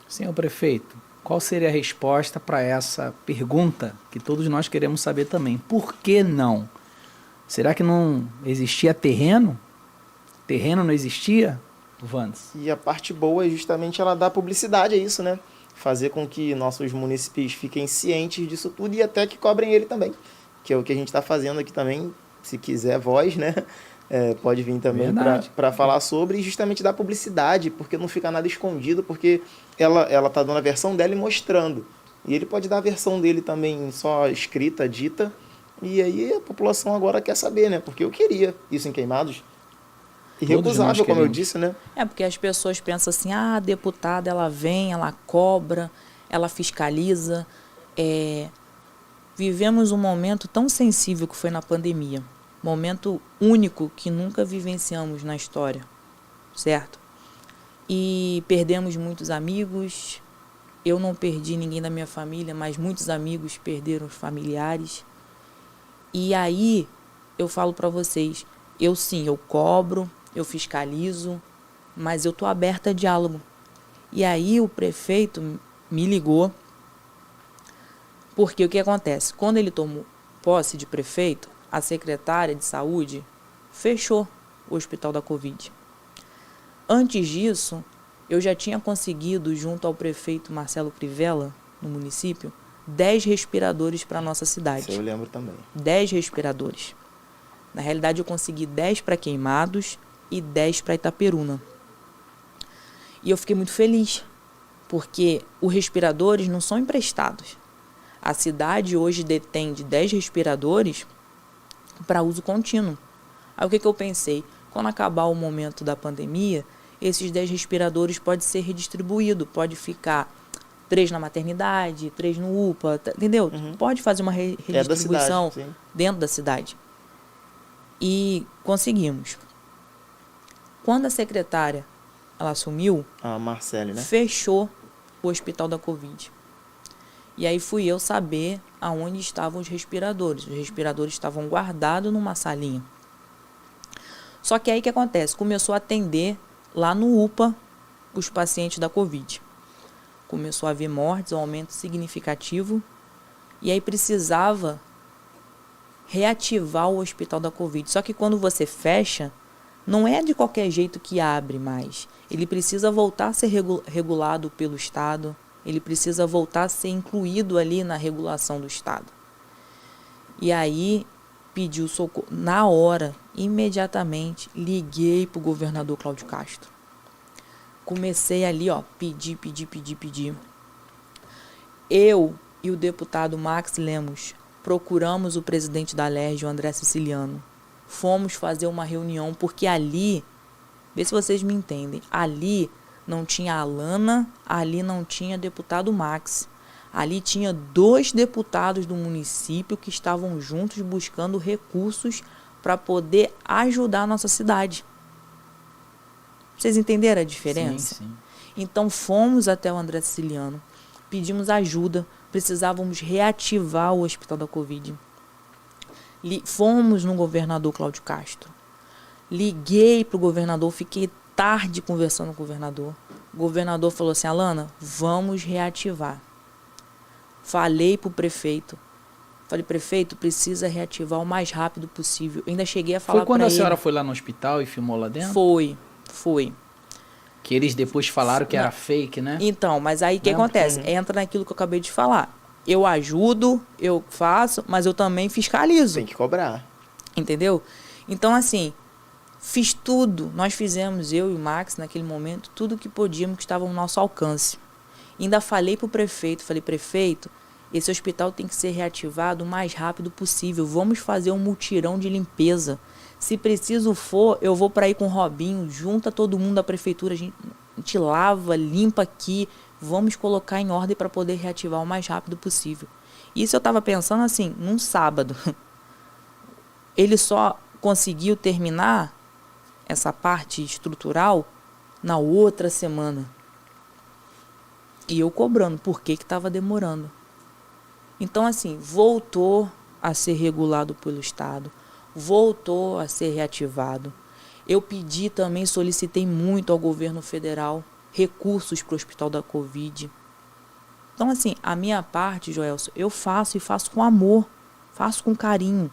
Senhor prefeito, qual seria a resposta para essa pergunta que todos nós queremos saber também? Por que não? Será que não existia terreno? Terreno não existia, Vandes? E a parte boa é justamente ela dar publicidade a isso, né? Fazer com que nossos munícipes fiquem cientes disso tudo e até que cobrem ele também. Que é o que a gente está fazendo aqui também. Se quiser voz, né? Pode vir também para falar sobre e justamente dar publicidade, porque não fica nada escondido, porque ela tá dando a versão dela e mostrando. E ele pode dar a versão dele também só escrita, dita. E aí a população agora quer saber, né? Porque eu queria isso em Queimados. Irrecusável, como eu disse, né? Porque as pessoas pensam assim, a deputada, ela vem, ela cobra, ela fiscaliza. Vivemos um momento tão sensível que foi na pandemia. Momento único que nunca vivenciamos na história, certo? E perdemos muitos amigos. Eu não perdi ninguém da minha família, mas muitos amigos perderam os familiares. E aí, eu falo para vocês, eu cobro, eu fiscalizo, mas eu tô aberta a diálogo. E aí o prefeito me ligou, porque o que acontece? Quando ele tomou posse de prefeito, a secretária de saúde fechou o hospital da Covid. Antes disso, eu já tinha conseguido, junto ao prefeito Marcelo Crivella, no município, 10 respiradores para a nossa cidade. Isso eu lembro também. 10 respiradores. Na realidade, eu consegui 10 para Queimados e 10 para Itaperuna. E eu fiquei muito feliz, porque os respiradores não são emprestados. A cidade hoje detém de 10 respiradores para uso contínuo. Aí o que eu pensei? Quando acabar o momento da pandemia, esses 10 respiradores podem ser redistribuídos, pode ficar 3 na maternidade, 3 no UPA, entendeu? Uhum. Pode fazer uma redistribuição da cidade, dentro da cidade. E conseguimos. Quando a secretária ela assumiu, A Marcele, né? fechou o hospital da Covid. E aí fui eu saber aonde estavam os respiradores. Os respiradores estavam guardados numa salinha. Só que aí o que acontece? Começou a atender lá no UPA os pacientes da Covid. Começou a haver mortes, um aumento significativo. E aí precisava reativar o hospital da Covid. Só que quando você fecha, não é de qualquer jeito que abre mais. Ele precisa voltar a ser regulado pelo Estado. Ele precisa voltar a ser incluído ali na regulação do Estado. E aí pediu socorro. Na hora, Imediatamente liguei para o governador Cláudio Castro. Comecei ali, pedir. Eu e o deputado Max Lemos procuramos o presidente da Alerj, o André Siciliano. Fomos fazer uma reunião, porque ali, vê se vocês me entendem, ali não tinha a Alana, ali não tinha deputado Max. Ali tinha 2 deputados do município que estavam juntos buscando recursos para poder ajudar a nossa cidade. Vocês entenderam a diferença? Sim. Então fomos até o André Siciliano, pedimos ajuda, precisávamos reativar o Hospital da Covid. Fomos no governador Cláudio Castro. Liguei para o governador, fiquei tarde conversando com o governador. O governador falou assim: Alana, vamos reativar. Falei para o prefeito. Falei, prefeito, precisa reativar o mais rápido possível. Eu ainda cheguei a falar para ele. Foi quando a senhora foi lá no hospital e filmou lá dentro? Foi. Que eles depois falaram que era fake, né? Então, mas aí o que acontece? Entra naquilo que eu acabei de falar. Eu ajudo, eu faço, mas eu também fiscalizo. Tem que cobrar. Entendeu? Então, assim, fiz tudo. Nós fizemos, eu e o Max, naquele momento, tudo que podíamos, que estava ao nosso alcance. Ainda falei para o prefeito, prefeito, esse hospital tem que ser reativado o mais rápido possível. Vamos fazer um mutirão de limpeza. Se preciso for, eu vou para aí com o Robinho, junta todo mundo da prefeitura, a gente lava, limpa aqui, vamos colocar em ordem para poder reativar o mais rápido possível. Isso eu estava pensando assim, num sábado. Ele só conseguiu terminar essa parte estrutural na outra semana. E eu cobrando, por que estava demorando. Então, assim, voltou a ser regulado pelo Estado, voltou a ser reativado. Eu pedi também, solicitei muito ao governo federal recursos para o Hospital da Covid. Então, assim, a minha parte, Joelson, eu faço e faço com amor, faço com carinho.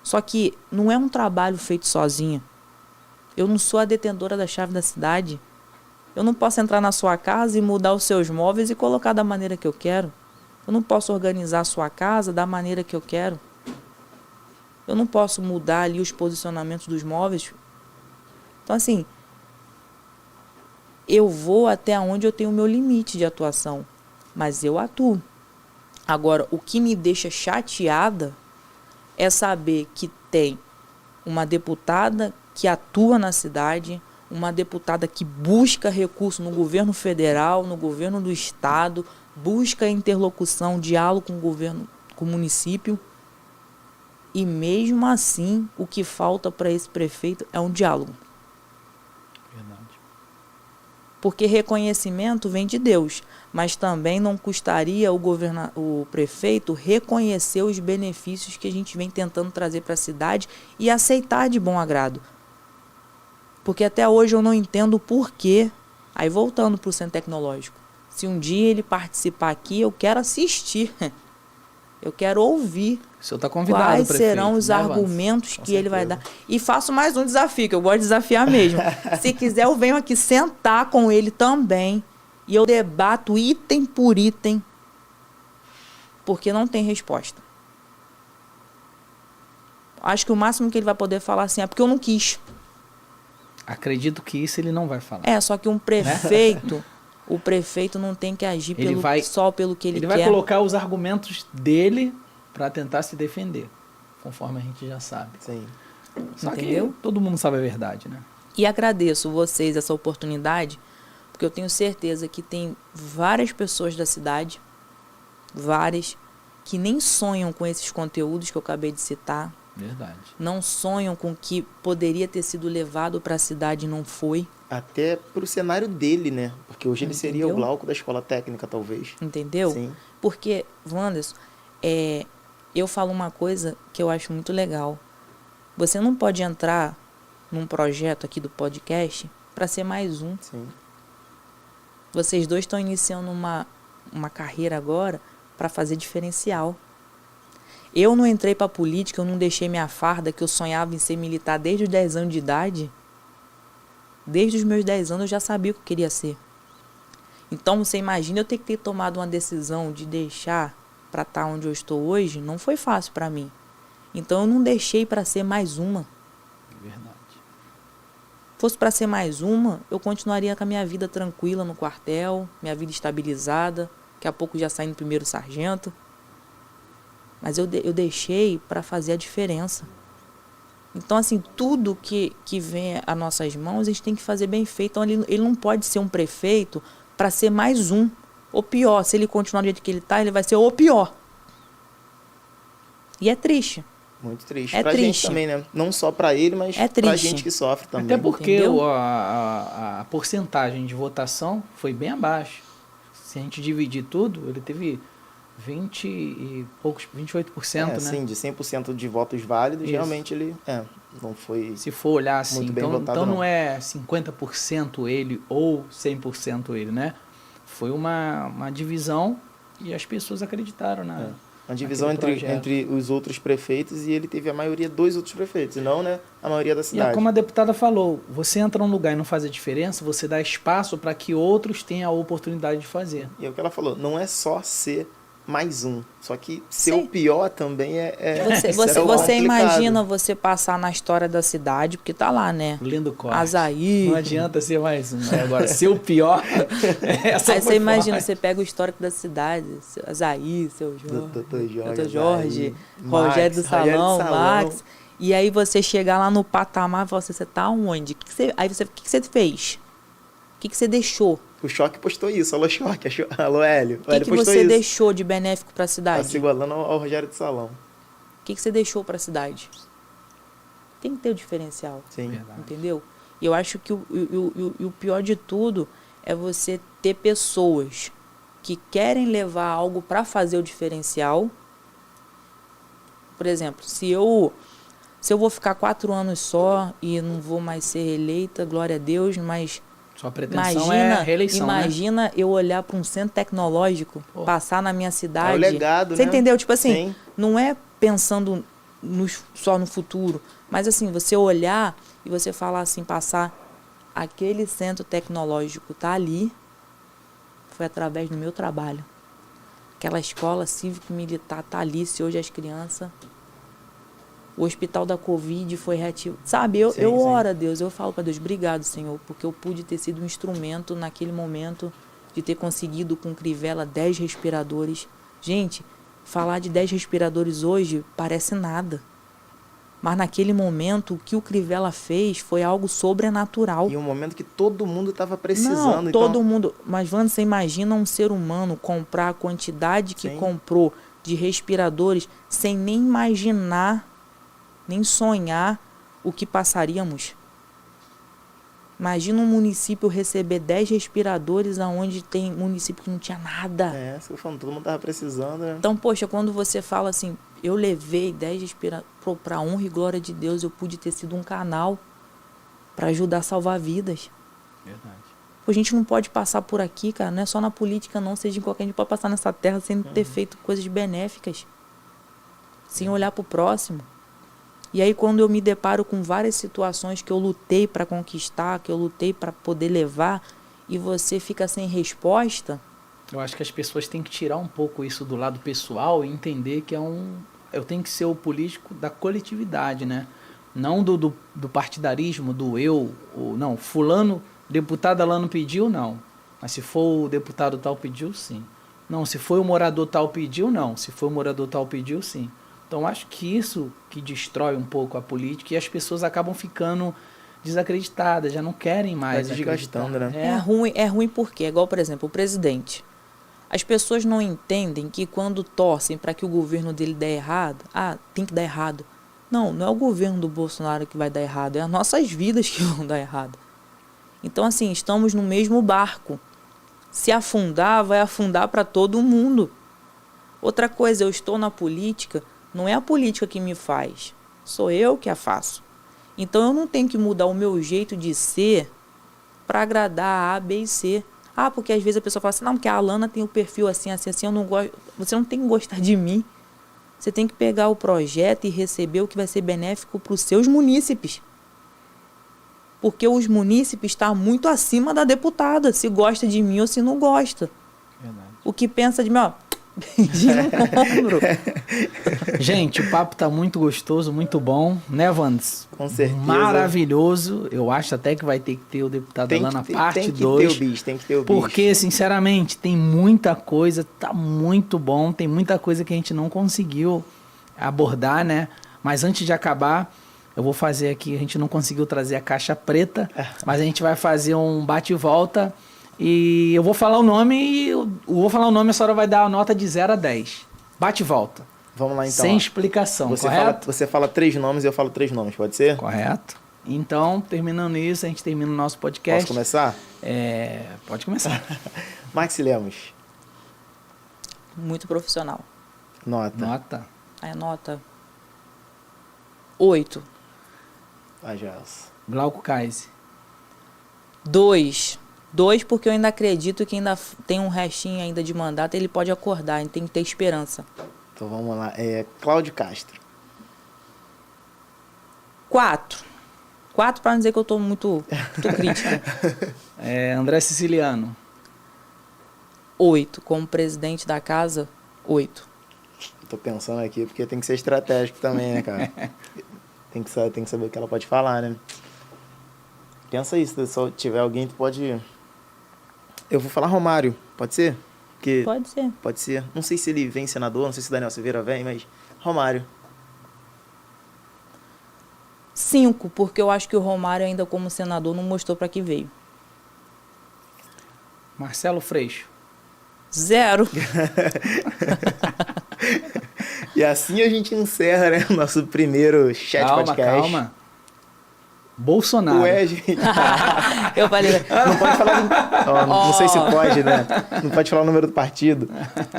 Só que não é um trabalho feito sozinha. Eu não sou a detentora da chave da cidade. Eu não posso entrar na sua casa e mudar os seus móveis e colocar da maneira que eu quero. Eu não posso organizar a sua casa da maneira que eu quero. Eu não posso mudar ali os posicionamentos dos móveis. Então, assim, eu vou até onde eu tenho o meu limite de atuação, mas eu atuo. Agora, o que me deixa chateada é saber que tem uma deputada que atua na cidade, uma deputada que busca recurso no governo federal, no governo do estado, busca interlocução, diálogo com o governo, com o município. E mesmo assim, o que falta para esse prefeito é um diálogo. Verdade. Porque reconhecimento vem de Deus, mas também não custaria o prefeito reconhecer os benefícios que a gente vem tentando trazer para a cidade e aceitar de bom agrado. Porque até hoje eu não entendo o porquê. Aí voltando para o Centro Tecnológico. Se um dia ele participar aqui, eu quero assistir. Eu quero ouvir. O senhor está convidado, quais prefeito, serão os né, argumentos Com que ele vai certeza. dar. E faço mais um desafio, que eu gosto de desafiar mesmo. Se quiser, eu venho aqui sentar com ele também. E eu debato item por item. Porque não tem resposta. Acho que o máximo que ele vai poder falar assim é porque eu não quis. Acredito que isso ele não vai falar. Só que um prefeito, o prefeito não tem que agir só pelo que ele quer. Ele vai colocar os argumentos dele para tentar se defender, conforme a gente já sabe. Sim. Só Entendeu? que todo mundo sabe a verdade, né? E agradeço vocês essa oportunidade, porque eu tenho certeza que tem várias pessoas da cidade, várias, que nem sonham com esses conteúdos que eu acabei de citar. Verdade. Não sonham com o que poderia ter sido levado para a cidade e não foi. Até pro cenário dele, né? Porque hoje ele seria o Entendeu? Glauco da escola técnica, talvez. Entendeu? Sim. Porque, Wanderson, eu falo uma coisa que eu acho muito legal. Você não pode entrar num projeto aqui do podcast para ser mais um. Sim. Vocês dois estão iniciando uma carreira agora para fazer diferencial. Eu não entrei para a política, eu não deixei minha farda, que eu sonhava em ser militar desde os 10 anos de idade. Desde os meus 10 anos eu já sabia o que eu queria ser. Então você imagina eu ter que ter tomado uma decisão de deixar para estar onde eu estou hoje, não foi fácil para mim. Então eu não deixei para ser mais uma. Verdade. Fosse para ser mais uma, eu continuaria com a minha vida tranquila no quartel, minha vida estabilizada, daqui a pouco já saindo primeiro sargento. Mas eu deixei para fazer a diferença. Então, assim, tudo que vem às nossas mãos, a gente tem que fazer bem feito. Então, ele não pode ser um prefeito para ser mais um. Ou pior, se ele continuar do jeito que ele está, ele vai ser o pior. E é triste. Muito triste. É pra triste. gente também, né? Não só pra ele, mas É pra triste. gente que sofre também. Até porque Entendeu? a porcentagem de votação foi bem abaixo. Se a gente dividir tudo, ele teve 20 e poucos, 28%, né? Sim, de 100% de votos válidos, Isso. realmente ele não foi... Se for olhar assim, Muito bem então, votado, então não não. é 50% ele ou 100% ele, né? Foi uma divisão e as pessoas acreditaram na... Uma divisão naquele entre, projeto. entre os outros prefeitos, e ele teve a maioria dos outros prefeitos, e não, né, a maioria da E é cidade. como a deputada falou, você entra num lugar e não faz a diferença, você dá espaço para que outros tenham a oportunidade de fazer. E é o que ela falou, não é só ser mais um, só que ser Sim. o pior também Você complicado. imagina você passar na história da cidade, porque tá lá, né? Lindo corte. Azaí. Não adianta ser mais um. Né? Agora, ser o pior, essa Aí foi você imagina, forte. você pega o histórico da cidade, Azaí, seu Jorge, Dr. Jorge, Max, Rogério do Salão, Salão. Max. E aí você chegar lá no patamar e falar assim, você tá onde? O que que você fez? O que você deixou? O Choque postou isso, alô Choque, alô Hélio. O que postou você isso. deixou de benéfico para a Tá cidade? se igualando ao Rogério do Salão. O que você deixou para a cidade? Tem que ter o diferencial. Sim. Verdade. Entendeu? E eu acho que o pior de tudo é você ter pessoas que querem levar algo para fazer o diferencial. Por exemplo, se eu vou ficar 4 anos só e não vou mais ser reeleita, glória a Deus, mas Sua pretensão é reeleição, né? imagina eu olhar para um centro tecnológico, Pô. passar na minha cidade. É o legado, Você né? entendeu? Tipo assim, Sim. não é pensando só no futuro, mas assim, você olhar e você falar assim, passar aquele centro tecnológico tá ali, foi através do meu trabalho. Aquela escola cívico-militar tá ali, se hoje as crianças... O hospital da Covid foi reativo. Sabe, eu Sim. oro a Deus, eu falo para Deus, obrigado, Senhor, porque eu pude ter sido um instrumento naquele momento de ter conseguido com Crivella 10 respiradores. Gente, falar de 10 respiradores hoje parece nada. Mas naquele momento, o que o Crivella fez foi algo sobrenatural. E um momento que todo mundo estava precisando. Não, então, todo mundo... Mas, Wanda, você imagina um ser humano comprar a quantidade que Sim. comprou de respiradores sem nem imaginar, nem sonhar o que passaríamos. Imagina um município receber 10 respiradores onde tem município que não tinha nada. isso que eu falo, todo mundo estava precisando, né? Então, poxa, quando você fala assim, eu levei 10 respiradores para honra e glória de Deus, eu pude ter sido um canal para ajudar a salvar vidas. Verdade. A gente não pode passar por aqui, cara, não é só na política não, seja em qualquer, a gente pode passar nessa terra sem ter feito coisas benéficas, sem olhar para o próximo. E aí quando eu me deparo com várias situações que eu lutei para conquistar, que eu lutei para poder levar, e você fica sem resposta... Eu acho que as pessoas têm que tirar um pouco isso do lado pessoal e entender que eu tenho que ser o político da coletividade, né? Não do partidarismo, do eu, não, fulano, deputado Alano pediu, não. Mas se for o deputado tal pediu, sim. Não, se foi o morador tal pediu, não. Se foi o morador tal pediu, sim. Então acho que isso que destrói um pouco a política e as pessoas acabam ficando desacreditadas, já não querem mais desgastando, acreditar. né? É ruim porque, igual, por exemplo, o presidente. As pessoas não entendem que quando torcem para que o governo dele dê errado, tem que dar errado. Não é o governo do Bolsonaro que vai dar errado, é as nossas vidas que vão dar errado. Então, assim, estamos no mesmo barco. Se afundar, vai afundar para todo mundo. Outra coisa, eu estou na política, não é a política que me faz, sou eu que a faço. Então, eu não tenho que mudar o meu jeito de ser para agradar a B e C. Porque às vezes a pessoa fala assim, não, porque a Alana tem o perfil assim, eu não gosto. Você não tem que gostar de mim. Você tem que pegar o projeto e receber o que vai ser benéfico para os seus munícipes. Porque os munícipes estão muito acima da deputada, se gosta de mim ou se não gosta. Verdade. O que pensa de mim, Beijinho no ombro. Gente, o papo tá muito gostoso, muito bom, né, Vandes? Com certeza. Maravilhoso. Eu acho até que vai ter que ter o deputado lá na parte 2. Tem que ter o bicho. Porque, sinceramente, tem muita coisa, tá muito bom, tem muita coisa que a gente não conseguiu abordar, né? Mas antes de acabar, eu vou fazer aqui, a gente não conseguiu trazer a caixa preta, mas a gente vai fazer um bate e volta e eu vou falar o nome e a senhora vai dar a nota de 0 a 10. Bate e volta. Vamos lá então. Sem explicação, correto? Você fala 3 nomes e eu falo 3 nomes, pode ser? Correto. Então, terminando isso, a gente termina o nosso podcast. Posso começar? Pode começar. Maxi Lemos. Muito profissional. Nota. Aí nota 8. Joelson. Glauco Kaiser. 2 porque eu ainda acredito que ainda tem um restinho ainda de mandato, ele pode acordar, ele tem que ter esperança. Então vamos lá. Cláudio Castro. 4 para não dizer que eu tô muito crítica. André Siciliano. 8, como presidente da casa, 8. Tô pensando aqui, porque tem que ser estratégico também, né, cara? tem que saber o que ela pode falar, né? Pensa isso, se só tiver alguém, tu pode... Eu vou falar Romário, pode ser? Porque Pode ser. Pode ser. Não sei se ele vem senador, não sei se o Daniel Silveira vem, mas Romário. 5, porque eu acho que o Romário ainda como senador não mostrou para que veio. Marcelo Freixo. 0. E assim a gente encerra, né, o nosso primeiro chat podcast. Calma. Bolsonaro. Ué, gente. Eu falei... Não pode falar... Não sei se pode, né? Não pode falar o número do partido.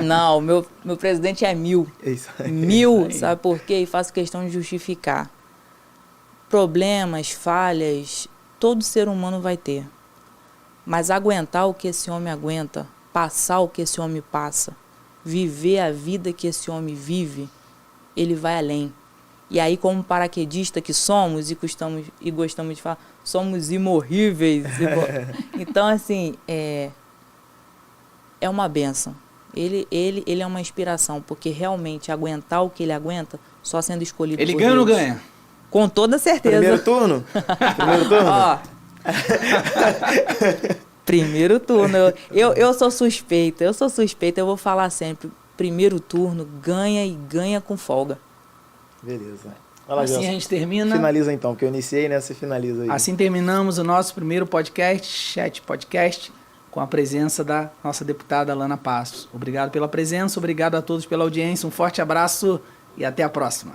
Não, meu presidente é 1000. É isso aí. 1000, sabe por quê? E faço questão de justificar. Problemas, falhas, todo ser humano vai ter. Mas aguentar o que esse homem aguenta, passar o que esse homem passa, viver a vida que esse homem vive, ele vai além. E aí, como paraquedista que somos e gostamos de falar, somos imorríveis. Então, assim, é uma bênção. Ele é uma inspiração, porque realmente aguentar o que ele aguenta, só sendo escolhido Ele por ganha ou não Deus. ganha? Com toda certeza. Primeiro turno? Ó, primeiro turno. Eu sou suspeita, eu vou falar sempre. Primeiro turno, ganha e ganha com folga. Beleza. Vai lá, Assim Gelson. a gente termina. Finaliza então, porque eu iniciei, né? Você finaliza aí. Assim terminamos o nosso primeiro podcast, Chat Podcast, com a presença da nossa deputada Alana Passos. Obrigado pela presença, obrigado a todos pela audiência, um forte abraço e até a próxima.